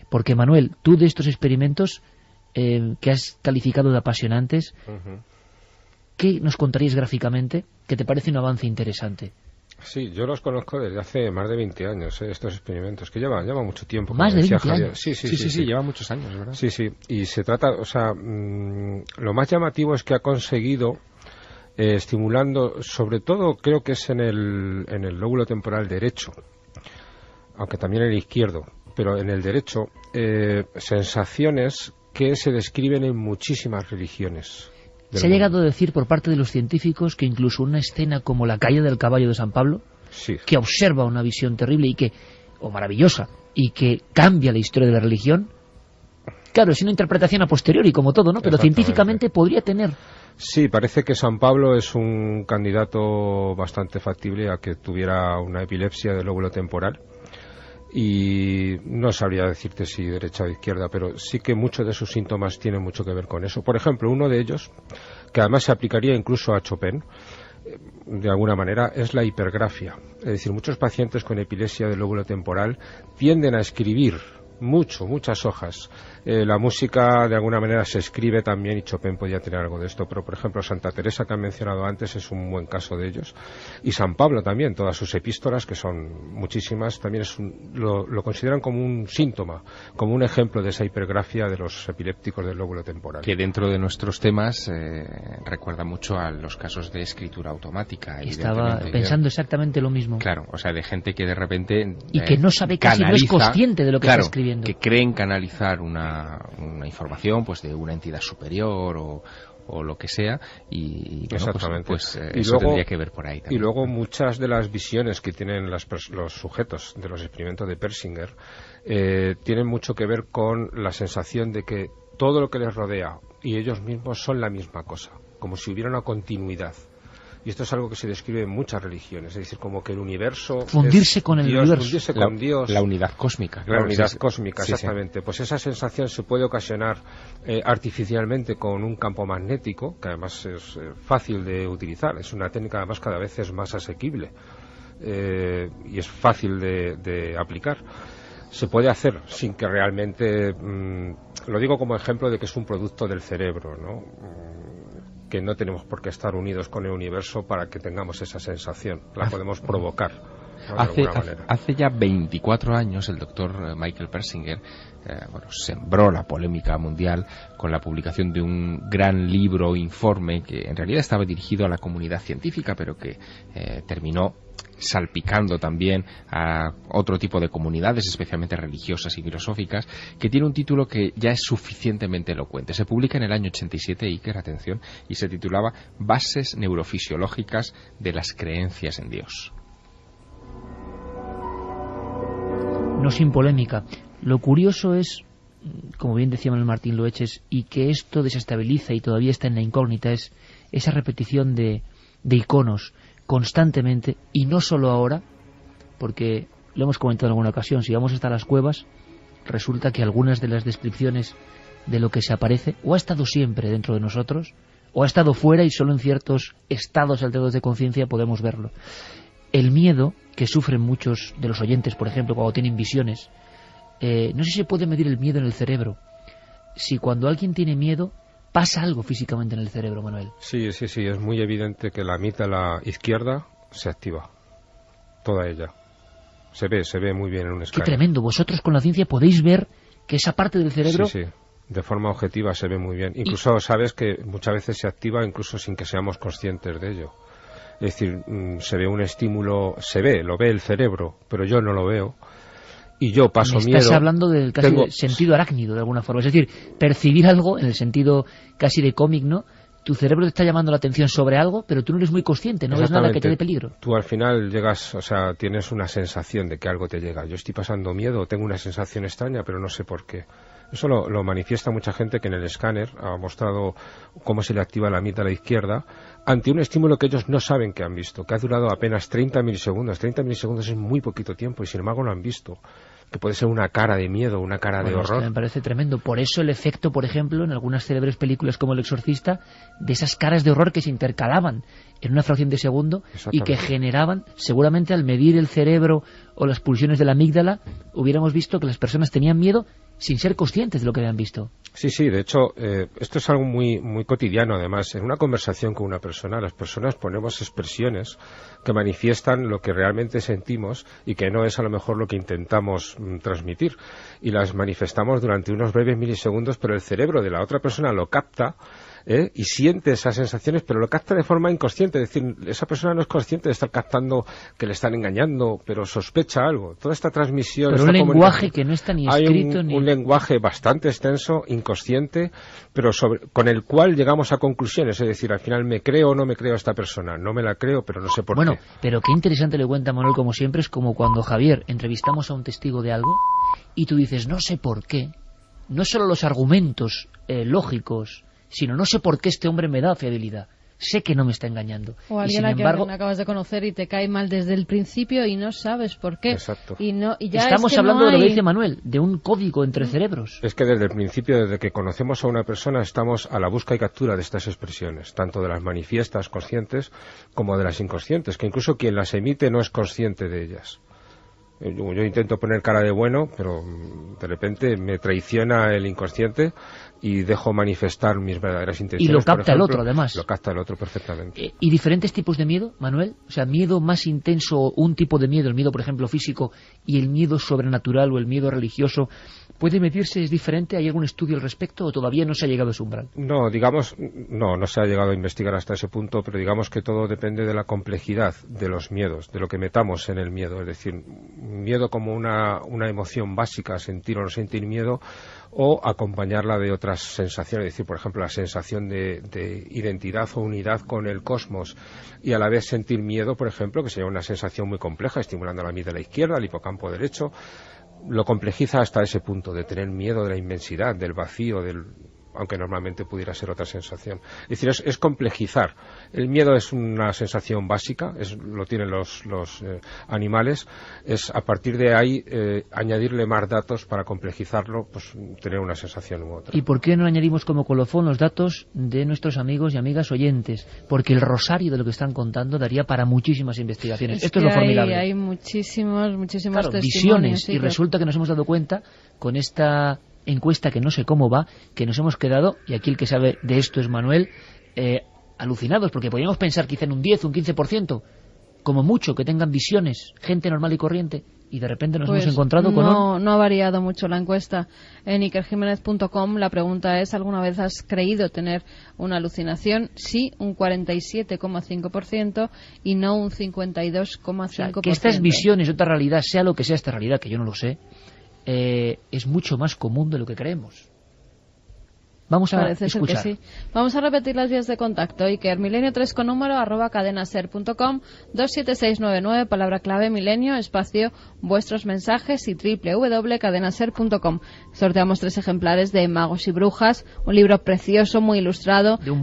Porque, Manuel, tú de estos experimentos que has calificado de apasionantes, ¿qué nos contarías gráficamente que te parece un avance interesante? Sí, yo los conozco desde hace más de 20 años, estos experimentos, que lleva mucho tiempo. ¿Más de 20 años? Sí, lleva muchos años, ¿verdad? Sí, y se trata, lo más llamativo es que ha conseguido, estimulando, sobre todo creo que es en el lóbulo temporal derecho, aunque también en el izquierdo, pero en el derecho, sensaciones que se describen en muchísimas religiones. Se ha llegado a decir por parte de los científicos que incluso una escena como la caída del caballo de San Pablo, que observa una visión terrible o maravillosa, y que cambia la historia de la religión, claro, es una interpretación a posteriori como todo, ¿no? Pero científicamente podría tener. Sí, parece que San Pablo es un candidato bastante factible a que tuviera una epilepsia del lóbulo temporal. Y no sabría decirte si derecha o izquierda, pero sí que muchos de sus síntomas tienen mucho que ver con eso. Por ejemplo, uno de ellos, que además se aplicaría incluso a Chopin, de alguna manera, es la hipergrafia. Es decir, muchos pacientes con epilepsia del lóbulo temporal tienden a escribir muchas hojas La música de alguna manera se escribe también, y Chopin podía tener algo de esto, pero por ejemplo Santa Teresa, que han mencionado antes, es un buen caso de ellos, y San Pablo también, todas sus epístolas, que son muchísimas, también lo consideran como un síntoma, como un ejemplo de esa hipergrafia de los epilépticos del lóbulo temporal. Que dentro de nuestros temas recuerda mucho a los casos de escritura automática. Estaba pensando exactamente lo mismo. Claro, o sea, de gente que de repente y que no sabe casi, no es consciente de lo que está escribiendo. Que creen canalizar una información pues de una entidad superior o lo que sea, y bueno, exactamente. Pues y eso luego, tendría que ver por ahí también. Y luego muchas de las visiones que tienen los sujetos de los experimentos de Persinger tienen mucho que ver con la sensación de que todo lo que les rodea y ellos mismos son la misma cosa, como si hubiera una continuidad. Y esto es algo que se describe en muchas religiones, es decir, como que el universo... Fundirse con el universo. Fundirse con Dios. La unidad cósmica. Claro, la unidad cósmica, exactamente. Sí. Pues esa sensación se puede ocasionar artificialmente con un campo magnético, que además es fácil de utilizar. Es una técnica, además, cada vez es más asequible y es fácil de aplicar. Se puede hacer sin que realmente... lo digo como ejemplo de que es un producto del cerebro, ¿no? Que no tenemos por qué estar unidos con el universo para que tengamos esa sensación. La podemos provocar, ¿no? Hace ya 24 años el doctor Michael Persinger sembró la polémica mundial con la publicación de un gran libro informe que en realidad estaba dirigido a la comunidad científica, pero que terminó salpicando también a otro tipo de comunidades, especialmente religiosas y filosóficas, que tiene un título que ya es suficientemente elocuente. Se publica en el año 87, Iker, atención, y se titulaba Bases neurofisiológicas de las creencias en Dios. No sin polémica. Lo curioso es, como bien decía Manuel Martín Loeches, y que esto desestabiliza y todavía está en la incógnita, es esa repetición de iconos constantemente, y no solo ahora, porque lo hemos comentado en alguna ocasión, si vamos hasta las cuevas, resulta que algunas de las descripciones de lo que se aparece, o ha estado siempre dentro de nosotros, o ha estado fuera y solo en ciertos estados alterados de conciencia podemos verlo. El miedo que sufren muchos de los oyentes, por ejemplo, cuando tienen visiones, no sé si se puede medir el miedo en el cerebro. Si cuando alguien tiene miedo, pasa algo físicamente en el cerebro, Manuel. Sí, es muy evidente que la amígdala izquierda se activa, toda ella. Se ve muy bien en un escáner. Qué tremendo, vosotros con la ciencia podéis ver que esa parte del cerebro... Sí, de forma objetiva se ve muy bien. Incluso sabes que muchas veces se activa incluso sin que seamos conscientes de ello. Es decir, se ve un estímulo, lo ve el cerebro, pero yo no lo veo. Y yo paso miedo. Estás hablando del casi del sentido arácnido, de alguna forma. Es decir, percibir algo en el sentido casi de cómic, ¿no? Tu cerebro te está llamando la atención sobre algo, pero tú no eres muy consciente, no ves nada que te dé peligro. Tú al final llegas, o sea, tienes una sensación de que algo te llega. Yo estoy pasando miedo, tengo una sensación extraña, pero no sé por qué. Eso lo manifiesta mucha gente que en el escáner ha mostrado cómo se le activa la amígdala izquierda ante un estímulo que ellos no saben que han visto, que ha durado apenas 30 milisegundos. 30 milisegundos es muy poquito tiempo y sin embargo lo han visto. Que puede ser una cara de miedo, una cara de horror. Es que me parece tremendo. Por eso el efecto, por ejemplo, en algunas célebres películas como El Exorcista, de esas caras de horror que se intercalaban en una fracción de segundo y que generaban, seguramente al medir el cerebro o las pulsiones de la amígdala, hubiéramos visto que las personas tenían miedo sin ser conscientes de lo que habían visto. Sí, de hecho, esto es algo muy, muy cotidiano, además. En una conversación con una persona, las personas ponemos expresiones que manifiestan lo que realmente sentimos y que no es a lo mejor lo que intentamos transmitir. Y las manifestamos durante unos breves milisegundos, pero el cerebro de la otra persona lo capta y siente esas sensaciones, pero lo capta de forma inconsciente. Es decir, esa persona no es consciente de estar captando que le están engañando, pero sospecha algo. Toda esta transmisión... Pero un lenguaje que no está ni escrito ni... un lenguaje bastante extenso, inconsciente, pero con el cual llegamos a conclusiones. Es decir, al final me creo o no me creo a esta persona. No me la creo, pero no sé por qué. Bueno, pero qué interesante le cuenta Manuel, como siempre, es como cuando, Javier, entrevistamos a un testigo de algo y tú dices, no sé por qué. No solo los argumentos lógicos, sino no sé por qué este hombre me da fiabilidad. Sé que no me está engañando. O alguien a quien acabas de conocer y te cae mal desde el principio y no sabes por qué. Exacto. Y ya estamos hablando de lo que dice Manuel, de un código entre cerebros. Es que desde el principio, desde que conocemos a una persona, estamos a la busca y captura de estas expresiones, tanto de las manifiestas conscientes como de las inconscientes, que incluso quien las emite no es consciente de ellas. Yo intento poner cara de bueno, pero de repente me traiciona el inconsciente y dejo manifestar mis verdaderas intenciones. Y lo capta, por ejemplo, el otro, además. Lo capta el otro perfectamente. ¿Y diferentes tipos de miedo, Manuel? O sea, miedo más intenso, un tipo de miedo, el miedo, por ejemplo, físico, y el miedo sobrenatural o el miedo religioso, ¿puede medirse? ¿Es diferente? ¿Hay algún estudio al respecto o todavía no se ha llegado a ese umbral? No, digamos, no se ha llegado a investigar hasta ese punto, pero digamos que todo depende de la complejidad de los miedos, de lo que metamos en el miedo. Es decir, miedo como una emoción básica, sentir o no sentir miedo, o acompañarla de otras sensaciones, es decir, por ejemplo, la sensación de identidad o unidad con el cosmos, y a la vez sentir miedo, por ejemplo, que sería una sensación muy compleja, estimulando la amígdala izquierda, el hipocampo derecho, lo complejiza hasta ese punto de tener miedo de la inmensidad, del vacío, aunque normalmente pudiera ser otra sensación. Es decir, es complejizar. El miedo es una sensación básica, lo tienen los animales, es a partir de ahí añadirle más datos para complejizarlo, pues tener una sensación u otra. ¿Y por qué no añadimos como colofón los datos de nuestros amigos y amigas oyentes? Porque el rosario de lo que están contando daría para muchísimas investigaciones. Esto es lo formidable. Hay muchísimos claro, testimonios. Visiones, sí, y resulta que nos hemos dado cuenta con esta encuesta, que no sé cómo va, que nos hemos quedado, y aquí el que sabe de esto es Manuel, alucinados, porque podríamos pensar quizá en un 10, un 15%, como mucho, que tengan visiones, gente normal y corriente, y de repente nos hemos encontrado con no ha variado mucho la encuesta. En ikerjimenez.com la pregunta es: ¿alguna vez has creído tener una alucinación? Sí, un 47,5%, y no un 52,5%. O sea, que estas visiones, otra realidad, sea lo que sea esta realidad, que yo no lo sé, es mucho más común de lo que creemos. Vamos a escuchar. Sí. Vamos a repetir las vías de contacto. Iker, milenio3 con número @cadenaser.com, 27699, palabra clave milenio, espacio vuestros mensajes, y www.cadenaser.com. Sorteamos 3 ejemplares de Magos y Brujas, un libro precioso, muy ilustrado, de un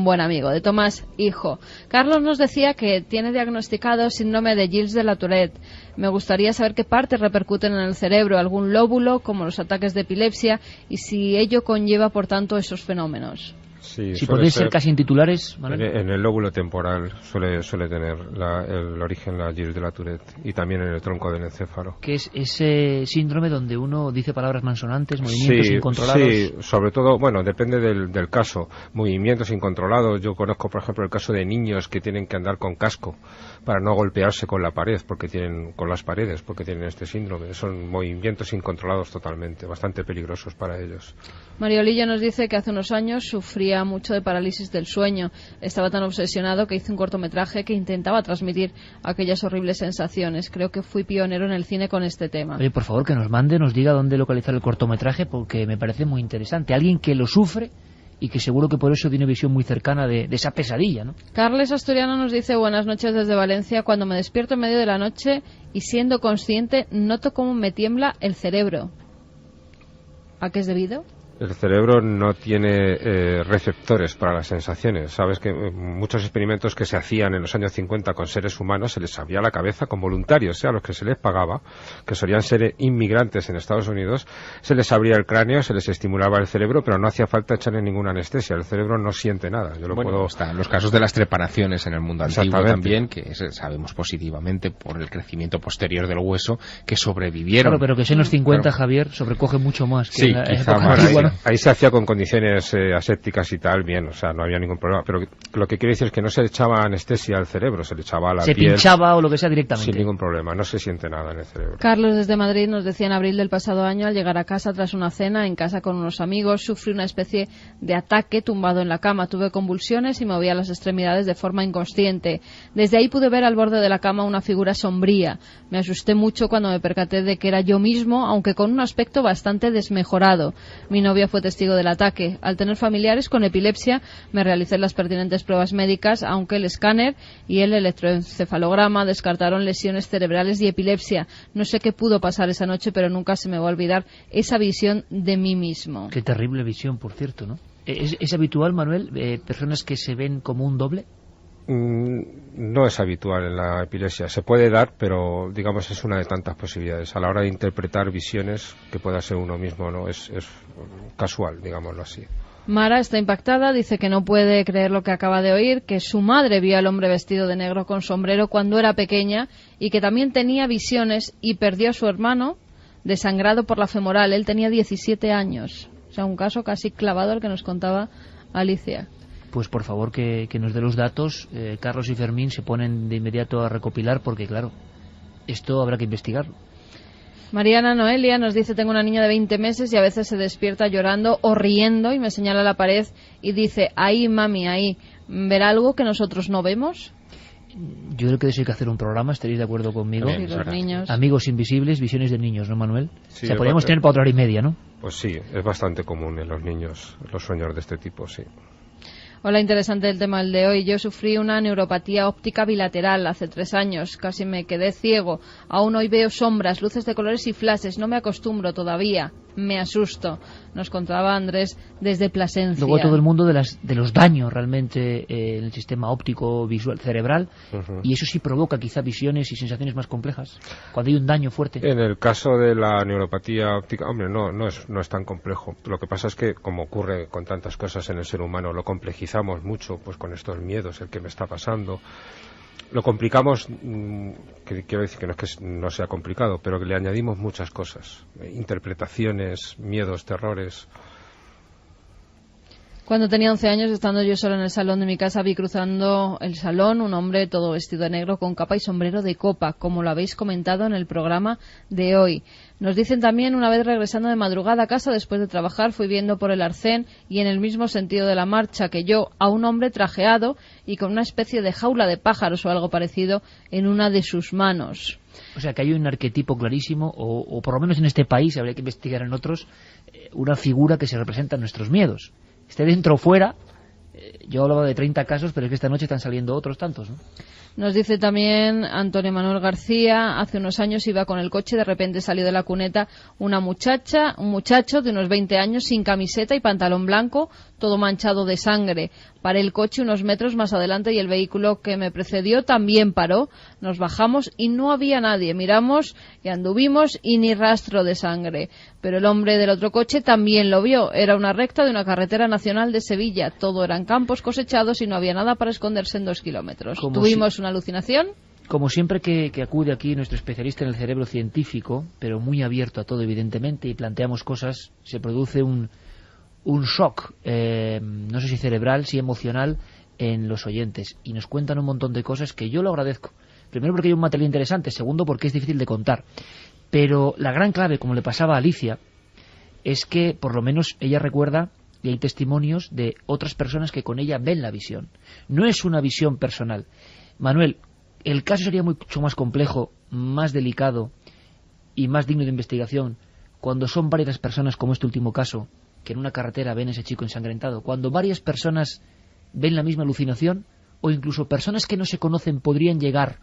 buen amigo, de Tomás Hijo. Carlos nos decía que tiene diagnosticado síndrome de Gilles de la Tourette. Me gustaría saber qué partes repercuten en el cerebro, algún lóbulo, como los ataques de epilepsia, y si ello conlleva, por tanto, esos fenómenos. Sí, si podéis ser casi en titulares, Manuel. En el lóbulo temporal suele tener el origen la Gilles de la Tourette, y también en el tronco del encéfalo. Que es ese síndrome donde uno dice palabras malsonantes, movimientos incontrolados. Sí, sobre todo, bueno, depende del caso. Movimientos incontrolados. Yo conozco, por ejemplo, el caso de niños que tienen que andar con casco para no golpearse con la pared, porque tienen este síndrome. Son movimientos incontrolados totalmente, bastante peligrosos para ellos. Mariolilla nos dice que hace unos años sufría mucho de parálisis del sueño. Estaba tan obsesionado que hizo un cortometraje que intentaba transmitir aquellas horribles sensaciones. Creo que fui pionero en el cine con este tema. Oye, por favor, que nos diga dónde localizar el cortometraje, porque me parece muy interesante. Alguien que lo sufre y que seguro que por eso tiene visión muy cercana de esa pesadilla, ¿no? Carles Asturiano nos dice: buenas noches desde Valencia. Cuando me despierto en medio de la noche y siendo consciente, noto cómo me tiembla el cerebro. ¿A qué es debido? El cerebro no tiene receptores para las sensaciones. Sabes que muchos experimentos que se hacían en los años 50 con seres humanos se les abría la cabeza con voluntarios, a los que se les pagaba, que solían ser inmigrantes en Estados Unidos, se les abría el cráneo, se les estimulaba el cerebro, pero no hacía falta echarle ninguna anestesia. El cerebro no siente nada. Están los casos de las trepanaciones en el mundo antiguo también, que sabemos positivamente por el crecimiento posterior del hueso que sobrevivieron. Claro, pero que en los 50, Javier, sobrecoge mucho más que en la época antigua, ¿no? Ahí se hacía con condiciones asépticas y tal, bien, o sea, no había ningún problema. Pero lo que quiere decir es que no se le echaba anestesia al cerebro, se le echaba a la piel. Se pinchaba o lo que sea directamente. Sin ningún problema, no se siente nada en el cerebro. Carlos desde Madrid nos decía: en abril del pasado año, al llegar a casa tras una cena en casa con unos amigos, sufrí una especie de ataque tumbado en la cama. Tuve convulsiones y movía las extremidades de forma inconsciente. Desde ahí pude ver al borde de la cama una figura sombría. Me asusté mucho cuando me percaté de que era yo mismo, aunque con un aspecto bastante desmejorado. Mi novia fue testigo del ataque. Al tener familiares con epilepsia, me realicé las pertinentes pruebas médicas, aunque el escáner y el electroencefalograma descartaron lesiones cerebrales y epilepsia. No sé qué pudo pasar esa noche, pero nunca se me va a olvidar esa visión de mí mismo. Qué terrible visión, por cierto, ¿no? ¿Es habitual, Manuel, personas que se ven como un doble? No es habitual en la epilepsia. Se puede dar, pero digamos es una de tantas posibilidades. A la hora de interpretar visiones, que pueda ser uno mismo, no es casual, digámoslo así. Mara está impactada, dice que no puede creer lo que acaba de oír, que su madre vio al hombre vestido de negro con sombrero cuando era pequeña y que también tenía visiones y perdió a su hermano desangrado por la femoral. Él tenía 17 años. O sea, un caso casi clavado al que nos contaba Alicia. Pues por favor que nos dé los datos. Carlos y Fermín se ponen de inmediato a recopilar porque, claro, esto habrá que investigarlo. Mariana Noelia nos dice: tengo una niña de 20 meses y a veces se despierta llorando o riendo y me señala la pared y dice: ahí, mami, ahí. ¿Verá algo que nosotros no vemos? Yo creo que de eso hay que hacer un programa, ¿estaréis de acuerdo conmigo? Sí, los niños. Amigos invisibles, visiones de niños, ¿no, Manuel? Sí, o sea, podríamos tener para 1 hora y media, ¿no? Pues sí, es bastante común en los niños los sueños de este tipo, sí. Hola, interesante el tema el de hoy. Yo sufrí una neuropatía óptica bilateral hace 3 años. Casi me quedé ciego. Aún hoy veo sombras, luces de colores y flashes. No me acostumbro todavía. Me asusto. Nos contaba Andrés desde Plasencia. Luego todo el mundo de los daños realmente en el sistema óptico visual cerebral. Y eso sí provoca quizá visiones y sensaciones más complejas. Cuando hay un daño fuerte. En el caso de la neuropatía óptica, hombre, no es tan complejo. Lo que pasa es que, como ocurre con tantas cosas en el ser humano, lo complejizamos mucho, pues con estos miedos, el que me está pasando. Lo complicamos, que quiero decir que no es que no sea complicado, pero que le añadimos muchas cosas, interpretaciones, miedos, terrores. Cuando tenía 11 años, estando yo solo en el salón de mi casa, vi cruzando el salón un hombre todo vestido de negro con capa y sombrero de copa, como lo habéis comentado en el programa de hoy. Nos dicen también, una vez regresando de madrugada a casa después de trabajar, fui viendo por el arcén y en el mismo sentido de la marcha que yo a un hombre trajeado y con una especie de jaula de pájaros o algo parecido en una de sus manos. O sea, que hay un arquetipo clarísimo, o por lo menos en este país, habría que investigar en otros, una figura que se representa en nuestros miedos. Esté dentro o fuera, yo hablaba de 30 casos, pero es que esta noche están saliendo otros tantos, ¿no? Nos dice también Antonio Manuel García: hace unos años iba con el coche, de repente salió de la cuneta un muchacho de unos 20 años, sin camiseta y pantalón blanco, todo manchado de sangre. Paré el coche unos metros más adelante y el vehículo que me precedió también paró. Nos bajamos y no había nadie. Miramos y anduvimos y ni rastro de sangre. Pero el hombre del otro coche también lo vio. Era una recta de una carretera nacional de Sevilla. Todo eran campos cosechados y no había nada para esconderse en 2 kilómetros. ¿Tuvimos una alucinación? Como siempre que acude aquí nuestro especialista en el cerebro científico, pero muy abierto a todo evidentemente, y planteamos cosas, se produce un shock, no sé si cerebral, si emocional, en los oyentes. Y nos cuentan un montón de cosas que yo lo agradezco. Primero porque hay un material interesante, segundo porque es difícil de contar. Pero la gran clave, como le pasaba a Alicia, es que por lo menos ella recuerda y hay testimonios de otras personas que con ella ven la visión. No es una visión personal. Manuel, el caso sería mucho más complejo, más delicado y más digno de investigación cuando son varias personas, como este último caso, que en una carretera ven a ese chico ensangrentado. Cuando varias personas ven la misma alucinación, o incluso personas que no se conocen podrían llegar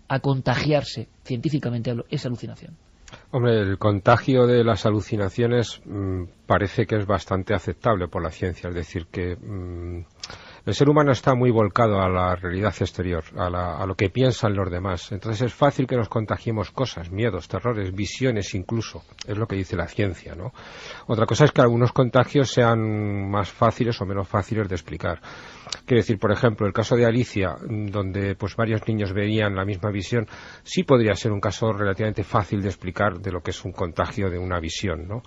a contagiarse, científicamente hablo, esa alucinación. Hombre, el contagio de las alucinaciones parece que es bastante aceptable por la ciencia, es decir, que el ser humano está muy volcado a la realidad exterior, a lo que piensan los demás. Entonces es fácil que nos contagiemos cosas, miedos, terrores, visiones incluso. Es lo que dice la ciencia, ¿no? Otra cosa es que algunos contagios sean más fáciles o menos fáciles de explicar. Quiero decir, por ejemplo, el caso de Alicia, donde pues varios niños veían la misma visión, sí podría ser un caso relativamente fácil de explicar de lo que es un contagio de una visión, ¿no?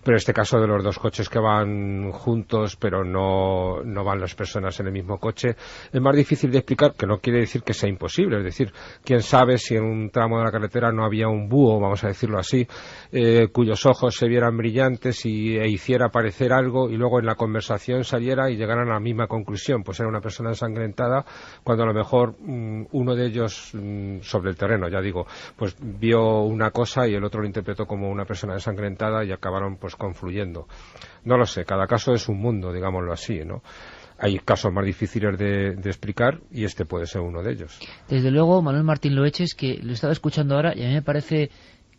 Pero este caso de los 2 coches que van juntos, pero no van las personas en el mismo coche, es más difícil de explicar, que no quiere decir que sea imposible. Es decir, quién sabe si en un tramo de la carretera no había un búho, vamos a decirlo así, cuyos ojos se vieran brillantes e hiciera aparecer algo y luego en la conversación saliera y llegaran a la misma conclusión. Pues era una persona ensangrentada, cuando a lo mejor uno de ellos sobre el terreno, ya digo, pues vio una cosa y el otro lo interpretó como una persona ensangrentada y acabaron pues confluyendo. No lo sé, cada caso es un mundo, digámoslo así, ¿no? Hay casos más difíciles de explicar y este puede ser uno de ellos. Desde luego, Manuel Martín Loeches, que lo estaba escuchando ahora y a mí me parece,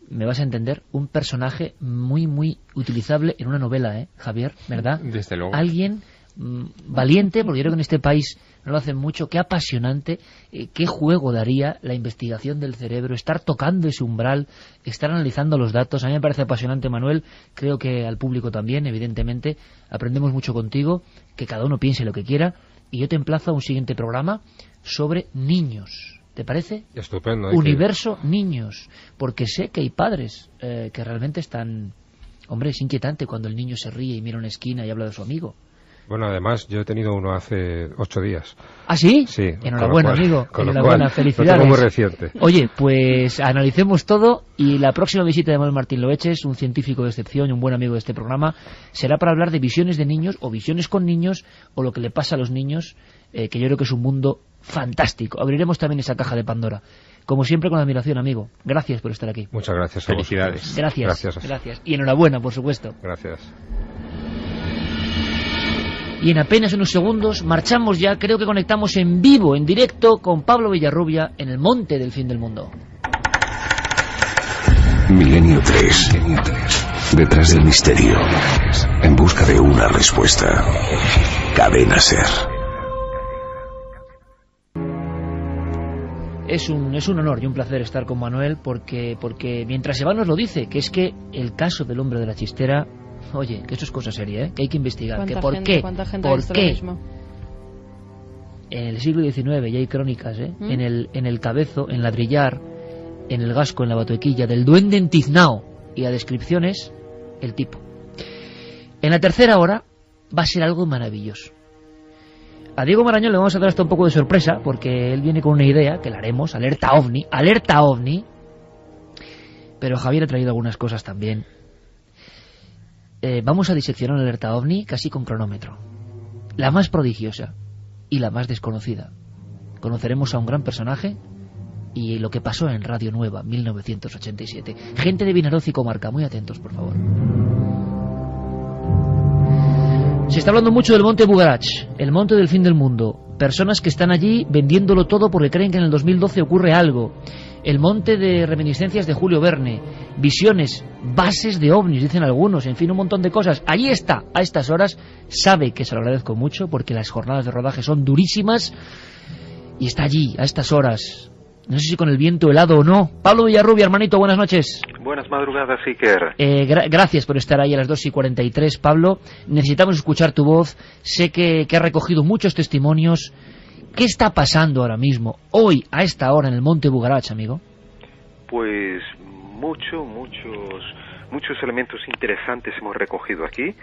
me vas a entender, un personaje muy, muy utilizable en una novela, Javier, ¿verdad? Desde luego. Alguien valiente, porque yo creo que en este país no lo hacen mucho, qué apasionante, qué juego daría la investigación del cerebro, estar tocando ese umbral, estar analizando los datos. A mí me parece apasionante, Manuel, creo que al público también, evidentemente. Aprendemos mucho contigo, que cada uno piense lo que quiera, y yo te emplazo a un siguiente programa sobre niños. ¿Te parece? Estupendo. Universo niños, porque sé que hay padres que realmente están... Hombre, es inquietante cuando el niño se ríe y mira una esquina y habla de su amigo. Bueno, además, yo he tenido uno hace 8 días. ¿Ah, sí? Sí. Enhorabuena, amigo. Enhorabuena, felicidades. Lo tengo muy reciente. Oye, pues analicemos todo, y la próxima visita de Manuel Martín Loeches, un científico de excepción y un buen amigo de este programa, será para hablar de visiones de niños, o visiones con niños, o lo que le pasa a los niños, que yo creo que es un mundo fantástico. Abriremos también esa caja de Pandora. Como siempre, con admiración, amigo. Gracias por estar aquí. Muchas gracias. Felicidades. Gracias. Y enhorabuena, por supuesto. Gracias. Y en apenas unos segundos marchamos ya, creo que conectamos en vivo, en directo, con Pablo Villarrubia en el monte del fin del mundo. Milenio 3. Detrás del misterio. En busca de una respuesta. Cadena Ser. Es un honor y un placer estar con Manuel, porque mientras se va nos lo dice, que es que el caso del hombre de la chistera... Oye, que esto es cosa seria, ¿eh? Que hay que investigar. Que ¿Por qué? ¿Por qué? En el siglo XIX ya hay crónicas, ¿eh? En el Cabezo, en Ladrillar, en el Gasco, en la Batuequilla, del duende en Tiznao, y a descripciones, el tipo. En la tercera hora va a ser algo maravilloso. A Diego Marañón le vamos a dar hasta un poco de sorpresa, porque él viene con una idea, que la haremos, alerta ovni, pero Javier ha traído algunas cosas también. Vamos a diseccionar la alerta ovni casi con cronómetro. La más prodigiosa y la más desconocida. Conoceremos a un gran personaje y lo que pasó en Radio Nueva, 1987. Gente de Vinaroz y comarca, muy atentos, por favor. Se está hablando mucho del monte Bugarach, el monte del fin del mundo. Personas que están allí vendiéndolo todo porque creen que en el 2012 ocurre algo. El monte de reminiscencias de Julio Verne, visiones, bases de ovnis, dicen algunos, en fin, un montón de cosas. Allí está, a estas horas, sabe que se lo agradezco mucho porque las jornadas de rodaje son durísimas, y está allí, a estas horas. No sé si con el viento helado o no. Pablo Villarrubia, hermanito, buenas noches. Buenas madrugadas, Iker. Gracias por estar ahí a las 2:43, Pablo. Necesitamos escuchar tu voz. Sé que has recogido muchos testimonios. ¿Qué está pasando ahora mismo, hoy, a esta hora, en el monte Bugarach, amigo? Pues muchos elementos interesantes hemos recogido aquí,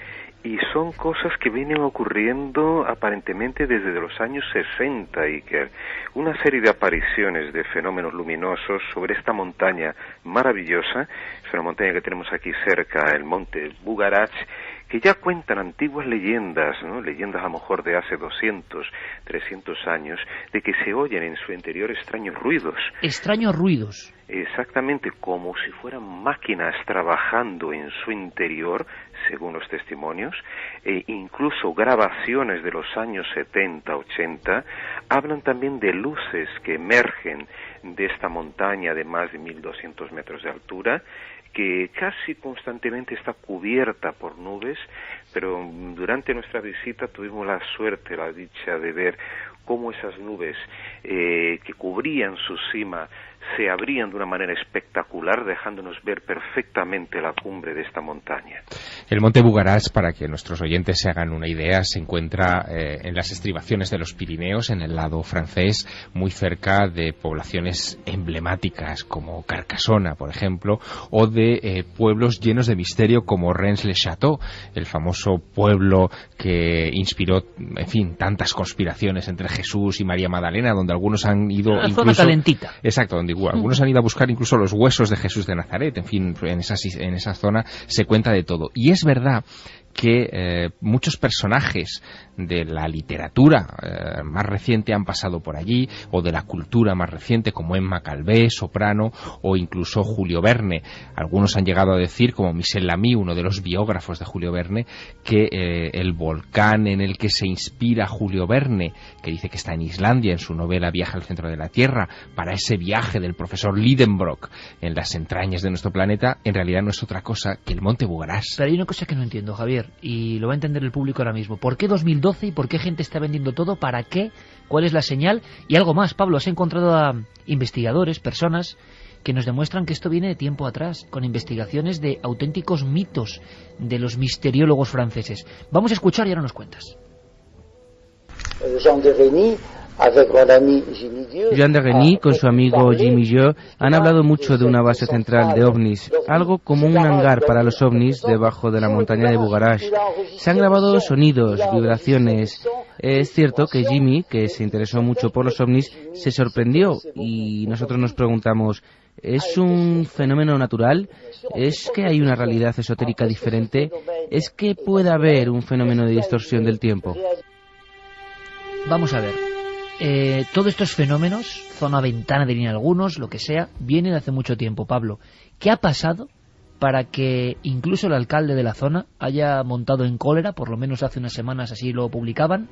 y son cosas que vienen ocurriendo aparentemente desde los años 60, Iker. Una serie de apariciones de fenómenos luminosos sobre esta montaña maravillosa. Es una montaña que tenemos aquí cerca, el monte Bugarach, que ya cuentan antiguas leyendas, ¿no? Leyendas a lo mejor de hace 200, 300 años, de que se oyen en su interior extraños ruidos. ¿Extraños ruidos? Exactamente, como si fueran máquinas trabajando en su interior, según los testimonios, e incluso grabaciones de los años 70, 80, hablan también de luces que emergen de esta montaña de más de 1.200 metros de altura, que casi constantemente está cubierta por nubes, pero durante nuestra visita tuvimos la suerte, la dicha de ver cómo esas nubes que cubrían su cima se abrían de una manera espectacular, dejándonos ver perfectamente la cumbre de esta montaña. El monte Bugarach, para que nuestros oyentes se hagan una idea, se encuentra en las estribaciones de los Pirineos, en el lado francés, muy cerca de poblaciones emblemáticas como Carcassona, por ejemplo, o de pueblos llenos de misterio como Rennes-le-Château, el famoso pueblo que inspiró, en fin, tantas conspiraciones entre Jesús y María Magdalena, donde algunos han ido una incluso... zona calentita. Exacto, donde algunos han ido a buscar incluso los huesos de Jesús de Nazaret. En fin, en esa zona se cuenta de todo. Y es verdad que muchos personajes de la literatura más reciente han pasado por allí, o de la cultura más reciente, como Emma Calvé, soprano, o incluso Julio Verne. Algunos han llegado a decir, como Michel Lamy, uno de los biógrafos de Julio Verne, que el volcán en el que se inspira Julio Verne, que dice que está en Islandia, en su novela Viaje al centro de la Tierra, para ese viaje del profesor Lidenbrock en las entrañas de nuestro planeta, en realidad no es otra cosa que el monte Bugarach. Pero hay una cosa que no entiendo, Javier. y lo va a entender el público ahora mismo. ¿Por qué 2012 y por qué gente está vendiendo todo? ¿Para qué? ¿Cuál es la señal? Y algo más, Pablo, has encontrado a investigadores, personas que nos demuestran que esto viene de tiempo atrás, con investigaciones de auténticos mitos de los misteriólogos franceses. Vamos a escuchar y ahora nos cuentas. Jean de Reny con su amigo Jimmy Dieu han hablado mucho de una base central de ovnis, algo como un hangar para los ovnis debajo de la montaña de Bugarache. Se han grabado sonidos, vibraciones. Es cierto que Jimmy, que se interesó mucho por los ovnis, se sorprendió y nosotros nos preguntamos, ¿es un fenómeno natural? ¿Es que hay una realidad esotérica diferente? ¿Es que puede haber un fenómeno de distorsión del tiempo? Vamos a ver. Todos estos fenómenos, zona ventana dirían algunos, lo que sea, vienen de hace mucho tiempo, Pablo. ¿Qué ha pasado para que incluso el alcalde de la zona haya montado en cólera, por lo menos hace unas semanas así lo publicaban,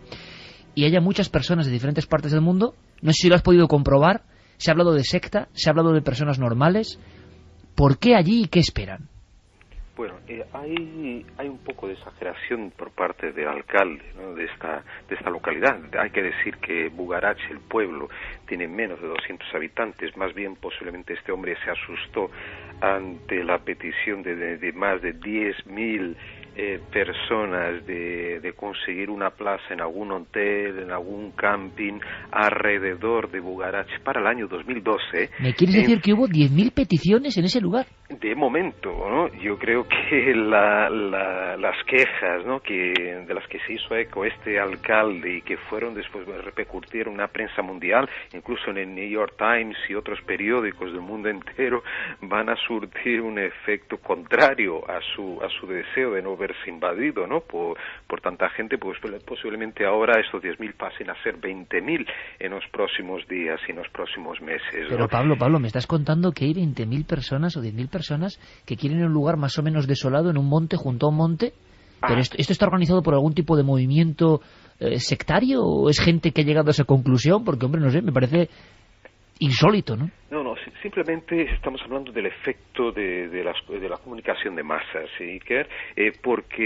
y haya muchas personas de diferentes partes del mundo? No sé si lo has podido comprobar. Se ha hablado de secta, se ha hablado de personas normales. ¿Por qué allí y qué esperan? Bueno, hay un poco de exageración por parte del alcalde, ¿no?, de esta localidad. Hay que decir que Bugarache, el pueblo, tiene menos de 200 habitantes. Más bien, posiblemente este hombre se asustó ante la petición de más de 10.000 personas de conseguir una plaza en algún hotel, en algún camping alrededor de Bugarache para el año 2012. ¿Me quieres decir que hubo 10.000 peticiones en ese lugar? De momento, ¿no? Yo creo que las quejas, ¿no?, de las que se hizo eco este alcalde y que fueron después repercutir en una prensa mundial, incluso en el New York Times y otros periódicos del mundo entero, van a surtir un efecto contrario a su deseo de no verse invadido, ¿no?, por tanta gente. Pues posiblemente ahora estos 10.000 pasen a ser 20.000 en los próximos días y en los próximos meses, ¿no? Pero Pablo, me estás contando que hay 20.000 personas o 10.000 personas que quieren un lugar más o menos desolado en un monte, junto a un monte. ¿Pero esto está organizado por algún tipo de movimiento sectario o es gente que ha llegado a esa conclusión? Porque, hombre, no sé, me parece insólito, ¿no? No, simplemente estamos hablando del efecto de la comunicación de masas, ¿sí, Iker? Porque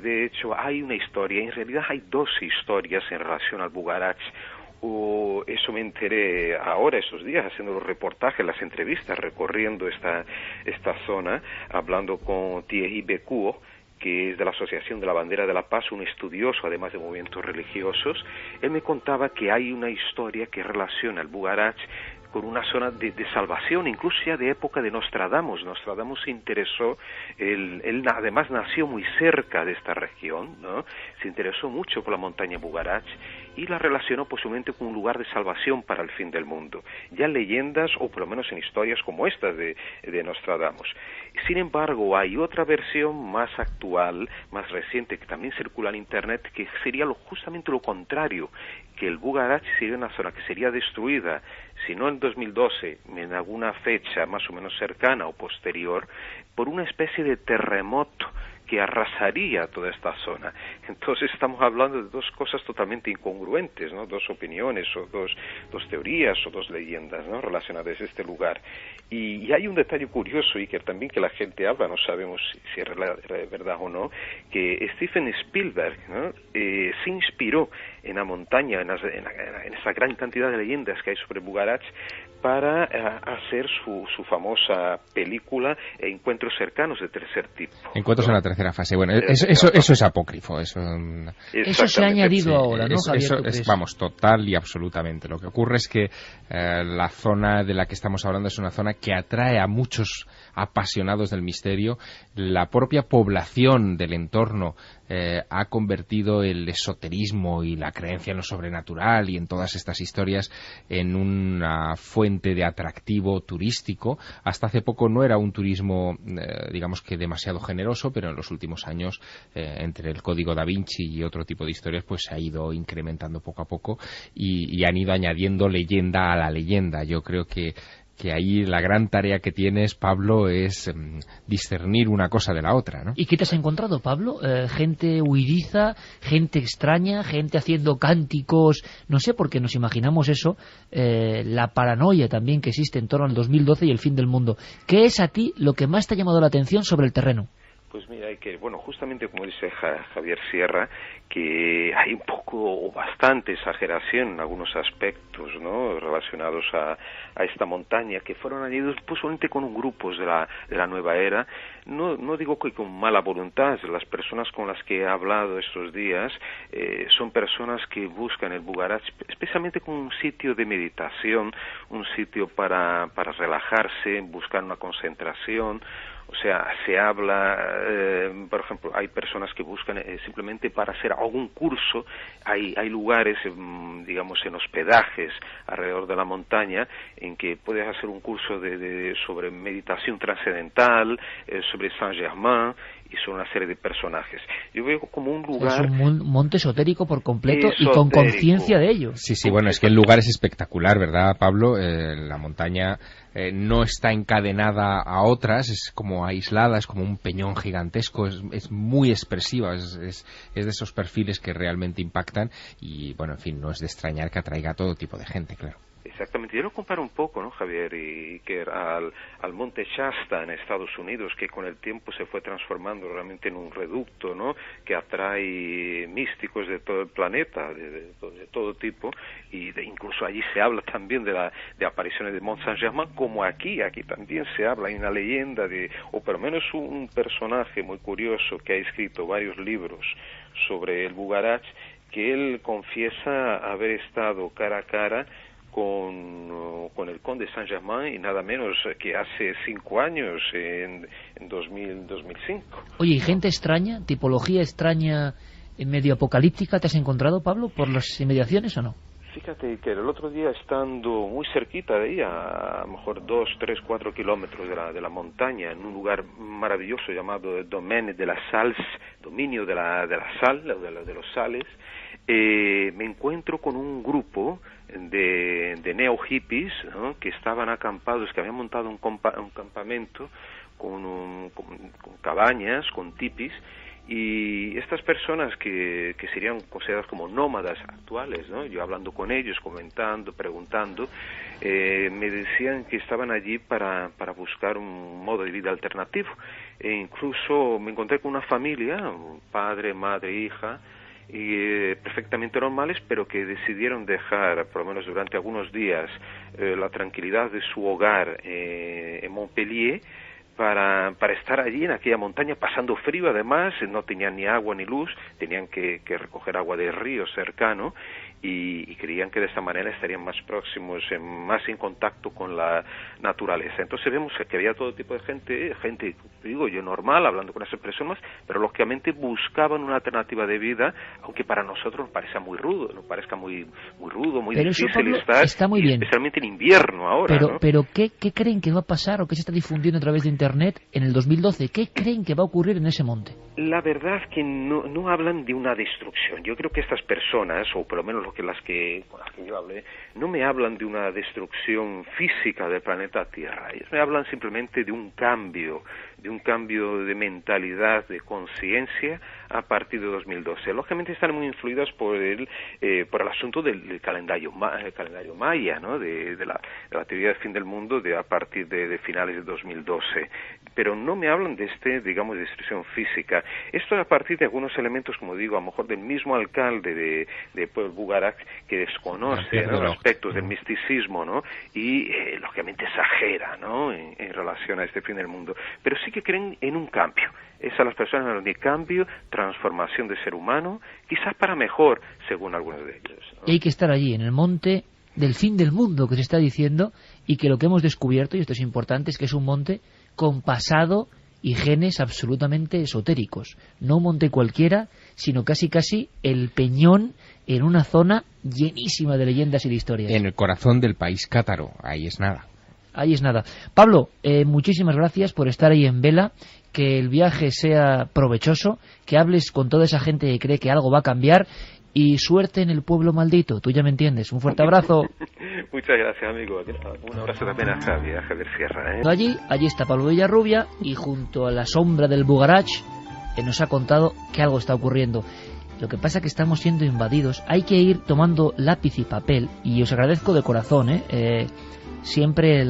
de hecho hay una historia, en realidad hay dos historias en relación al Bugarache. Eso me enteré ahora, esos días, haciendo los reportajes, las entrevistas, recorriendo esta zona, hablando con Thierry Becourt, que es de la Asociación de la Bandera de la Paz, un estudioso además de movimientos religiosos. Él me contaba que hay una historia que relaciona el Bugarache con una zona de salvación, incluso ya de época de Nostradamus. Nostradamus se interesó, él además nació muy cerca de esta región, ¿no? Se interesó mucho por la montaña Bugarache y la relacionó posiblemente con un lugar de salvación para el fin del mundo. Ya en leyendas, o por lo menos en historias como estas de Nostradamus. Sin embargo, hay otra versión más actual, más reciente, que también circula en Internet, que sería justamente lo contrario, que el Bugarache sería una zona que sería destruida, si no en 2012, en alguna fecha más o menos cercana o posterior, por una especie de terremoto que arrasaría toda esta zona. Entonces estamos hablando de dos cosas totalmente incongruentes, ¿no? Dos opiniones o dos teorías o dos leyendas, ¿no?, relacionadas a este lugar. Y hay un detalle curioso, y que también que la gente habla, no sabemos si es verdad o no, que Steven Spielberg, ¿no?, se inspiró en la montaña, en esa gran cantidad de leyendas que hay sobre Bugarache, para hacer su famosa película Encuentros cercanos de tercer tipo. Encuentros en la tercera fase. Bueno, eso es apócrifo. Eso se ha añadido ahora, ¿no, Javier? Eso es, vamos, total y absolutamente. Lo que ocurre es que la zona de la que estamos hablando es una zona que atrae a muchos apasionados del misterio. La propia población del entorno ha convertido el esoterismo y la creencia en lo sobrenatural y en todas estas historias en una fuente de atractivo turístico. Hasta hace poco no era un turismo, digamos que demasiado generoso, pero en los últimos años, entre el Código Da Vinci y otro tipo de historias, pues se ha ido incrementando poco a poco y han ido añadiendo leyenda a la leyenda. Yo creo que ahí la gran tarea que tienes, Pablo, es discernir una cosa de la otra, ¿no? ¿Y qué te has encontrado, Pablo? Gente huidiza, gente extraña, gente haciendo cánticos, no sé, porque nos imaginamos eso, la paranoia también que existe en torno al 2012 y el fin del mundo. ¿Qué es a ti lo que más te ha llamado la atención sobre el terreno? Pues mira, hay que, bueno, justamente como dice Javier Sierra, que hay un poco o bastante exageración en algunos aspectos, ¿no?, relacionados a esta montaña, que fueron añadidos pues solamente con grupos de la nueva era. No digo que con mala voluntad. Las personas con las que he hablado estos días son personas que buscan el Bugarach especialmente como un sitio de meditación, un sitio para relajarse, buscar una concentración. O sea, se habla, por ejemplo, hay personas que buscan simplemente para hacer algún curso. Hay lugares, digamos, en hospedajes alrededor de la montaña en que puedes hacer un curso sobre meditación trascendental, sobre Saint-Germain y sobre una serie de personajes. Yo veo como un lugar... Es un monte esotérico por completo y con conciencia de ello. Sí, bueno, es que el lugar es espectacular, ¿verdad, Pablo? La montaña no está encadenada a otras, es como aislada, es como un peñón gigantesco, es muy expresiva, es de esos perfiles que realmente impactan y, bueno, en fin, no es de extrañar que atraiga a todo tipo de gente, claro. Exactamente. Yo lo comparo un poco, ¿no, Javier? Y que al monte Shasta en Estados Unidos, que con el tiempo se fue transformando realmente en un reducto, ¿no?, que atrae místicos de todo el planeta, de todo tipo, y incluso allí se habla también de apariciones de Mont Saint-Germain, como aquí también se habla. Hay una leyenda o por lo menos un personaje muy curioso que ha escrito varios libros sobre el Bugarach, que él confiesa haber estado cara a cara con el conde Saint-Germain, y nada menos que hace 5 años, en 2005. Oye, ¿y gente extraña, tipología extraña, medio apocalíptica, te has encontrado, Pablo, por las inmediaciones o no? Fíjate que el otro día, estando muy cerquita de ella, a lo mejor 2, 3, 4 kilómetros de la montaña, en un lugar maravilloso llamado Domaine de la Sals, dominio de la sal, de los sales, me encuentro con un grupo de neo-hippies, ¿no?, que estaban acampados, que habían montado un campamento con cabañas, con tipis, y estas personas que serían consideradas como nómadas actuales, ¿no?, yo hablando con ellos, comentando, preguntando, me decían que estaban allí para buscar un modo de vida alternativo. E incluso me encontré con una familia, un padre, madre, hija, y perfectamente normales, pero que decidieron dejar, por lo menos durante algunos días, la tranquilidad de su hogar en Montpellier para estar allí en aquella montaña, pasando frío. Además, no tenían ni agua ni luz, tenían que recoger agua de río cercano, y creían que de esta manera estarían más próximos, más en contacto con la naturaleza. Entonces vemos que había todo tipo de gente, digo yo, normal, hablando con esas personas, pero lógicamente buscaban una alternativa de vida, aunque para nosotros nos parezca muy rudo, muy pero difícil eso, Pablo, estar, está muy bien, especialmente en invierno ahora. Pero ¿qué creen que va a pasar, o qué se está difundiendo a través de Internet en el 2012? ¿Qué creen que va a ocurrir en ese monte? La verdad que no hablan de una destrucción. Yo creo que estas personas, o por lo menos con las que yo hablé, no me hablan de una destrucción física del planeta Tierra. Ellos me hablan simplemente de un cambio de mentalidad, de conciencia a partir de 2012. Lógicamente están muy influidas por el asunto del calendario maya, ¿no?, de la teoría del fin del mundo a partir de finales de 2012. Pero no me hablan de digamos, de destrucción física. Esto es a partir de algunos elementos, como digo, a lo mejor del mismo alcalde de Pueblo Bugarach, que desconoce, ¿no?, los aspectos del misticismo, ¿no?, y lógicamente exagera, ¿no?, en relación a este fin del mundo. Pero sí que creen en un cambio. Esas las personas hablan de cambio, transformación del ser humano, quizás para mejor, según algunos de ellos, ¿no? Y hay que estar allí, en el monte del fin del mundo, que se está diciendo, y que lo que hemos descubierto, y esto es importante, es que es un monte con pasado y genes absolutamente esotéricos. No un monte cualquiera, sino casi el peñón en una zona llenísima de leyendas y de historias. En el corazón del país cátaro, ahí es nada. Ahí es nada. Pablo, muchísimas gracias por estar ahí en vela, que el viaje sea provechoso, que hables con toda esa gente que cree que algo va a cambiar, y suerte en el pueblo maldito, tú ya me entiendes. Un fuerte abrazo. Muchas gracias, amigo. Un abrazo también a Javier Sierra, ¿eh? Allí está Pablo Villarrubia, y junto a la sombra del Bugarach nos ha contado que algo está ocurriendo. Lo que pasa es que estamos siendo invadidos. Hay que ir tomando lápiz y papel, y os agradezco de corazón, siempre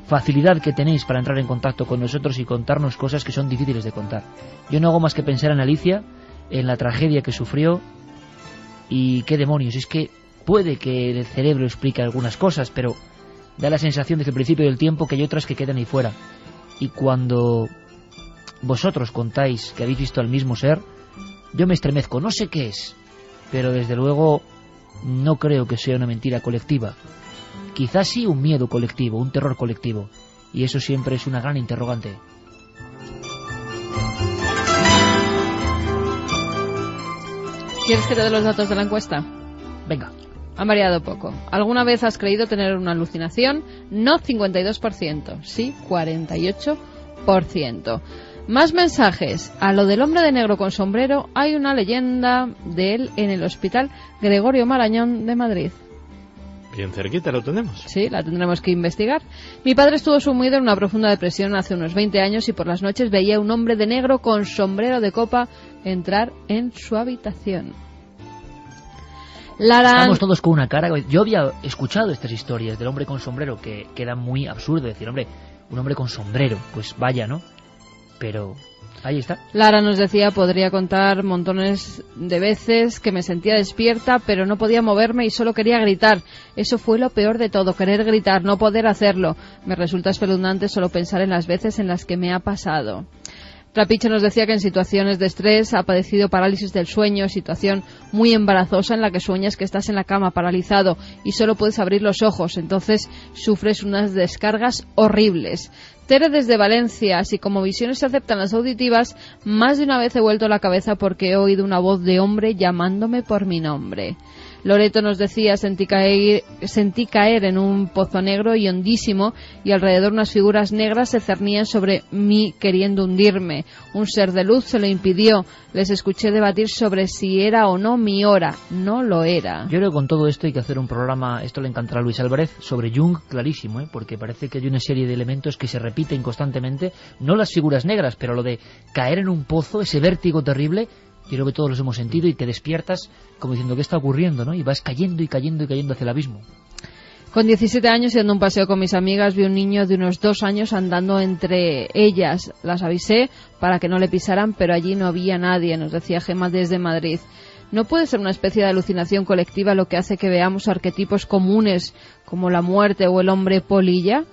facilidad que tenéis para entrar en contacto con nosotros y contarnos cosas que son difíciles de contar. Yo no hago más que pensar en Alicia, en la tragedia que sufrió, y qué demonios, es que puede que el cerebro explique algunas cosas, pero da la sensación desde el principio del tiempo que hay otras que quedan ahí fuera. Y cuando vosotros contáis que habéis visto al mismo ser, yo me estremezco, no sé qué es, pero desde luego no creo que sea una mentira colectiva. Quizás sí un miedo colectivo, un terror colectivo, y eso siempre es una gran interrogante. ¿Quieres que te dé los datos de la encuesta? Venga. Han variado poco. ¿Alguna vez has creído tener una alucinación? No 52%, sí 48%. Más mensajes. A lo del hombre de negro con sombrero hay una leyenda de él en el Hospital Gregorio Marañón de Madrid. Bien cerquita lo tenemos. Sí, la tendremos que investigar. Mi padre estuvo sumido en una profunda depresión hace unos 20 años y por las noches veía un hombre de negro con sombrero de copa entrar en su habitación. Estamos todos con una cara. Yo había escuchado estas historias del hombre con sombrero que queda muy absurdo decir, hombre, un hombre con sombrero, pues vaya, ¿no? Pero ahí está. Lara nos decía, podría contar montones de veces que me sentía despierta, pero no podía moverme y solo quería gritar. Eso fue lo peor de todo, querer gritar, no poder hacerlo. Me resulta espeluznante solo pensar en las veces en las que me ha pasado. Trapiche nos decía que en situaciones de estrés ha padecido parálisis del sueño, situación muy embarazosa en la que sueñas que estás en la cama paralizado y solo puedes abrir los ojos, entonces sufres unas descargas horribles. Tere desde Valencia, así como visiones se aceptan las auditivas, más de una vez he vuelto la cabeza porque he oído una voz de hombre llamándome por mi nombre. Loreto nos decía, sentí caer en un pozo negro y hondísimo y alrededor unas figuras negras se cernían sobre mí queriendo hundirme. Un ser de luz se lo impidió. Les escuché debatir sobre si era o no mi hora. No lo era. Yo creo que con todo esto hay que hacer un programa, esto le encantará a Luis Álvarez, sobre Jung, clarísimo, porque parece que hay una serie de elementos que se repiten constantemente, no las figuras negras, pero lo de caer en un pozo, ese vértigo terrible. Yo creo que todos los hemos sentido y te despiertas como diciendo ¿qué está ocurriendo? ¿No? Y vas cayendo y cayendo y cayendo hacia el abismo. Con 17 años y dando un paseo con mis amigas vi un niño de unos 2 años andando entre ellas. Las avisé para que no le pisaran, pero allí no había nadie, nos decía Gemma desde Madrid. ¿No puede ser una especie de alucinación colectiva lo que hace que veamos arquetipos comunes como la muerte o el hombre polilla?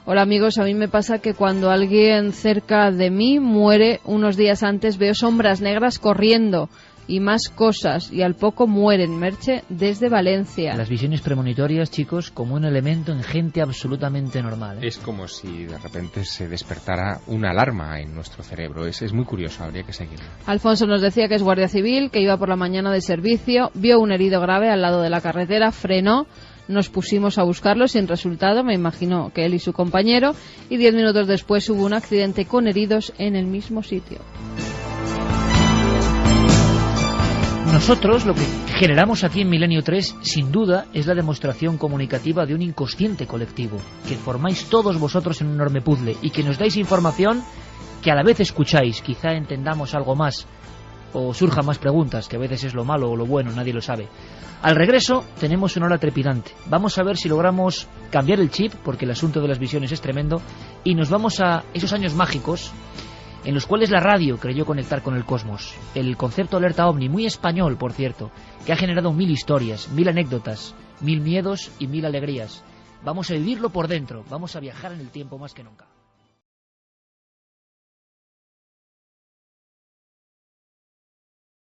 Hola amigos, a mí me pasa que cuando alguien cerca de mí muere, unos días antes veo sombras negras corriendo y más cosas, y al poco mueren. Merche desde Valencia. Las visiones premonitorias, chicos, como un elemento en gente absolutamente normal. Es como si de repente se despertara una alarma en nuestro cerebro. Es muy curioso, habría que seguirlo. Alfonso nos decía que es guardia civil, que iba por la mañana de servicio, vio un herido grave al lado de la carretera, frenó. Nos pusimos a buscarlo sin resultado, me imagino que él y su compañero, y 10 minutos después hubo un accidente con heridos en el mismo sitio. Nosotros lo que generamos aquí en Milenio 3, sin duda, es la demostración comunicativa de un inconsciente colectivo, que formáis todos vosotros en un enorme puzzle y que nos dais información que a la vez escucháis, quizá entendamos algo más o surjan más preguntas, que a veces es lo malo o lo bueno, nadie lo sabe. Al regreso tenemos una hora trepidante. Vamos a ver si logramos cambiar el chip, porque el asunto de las visiones es tremendo, y nos vamos a esos años mágicos en los cuales la radio creyó conectar con el cosmos. El concepto alerta ovni, muy español, por cierto, que ha generado 1000 historias, 1000 anécdotas, 1000 miedos y 1000 alegrías. Vamos a vivirlo por dentro, vamos a viajar en el tiempo más que nunca.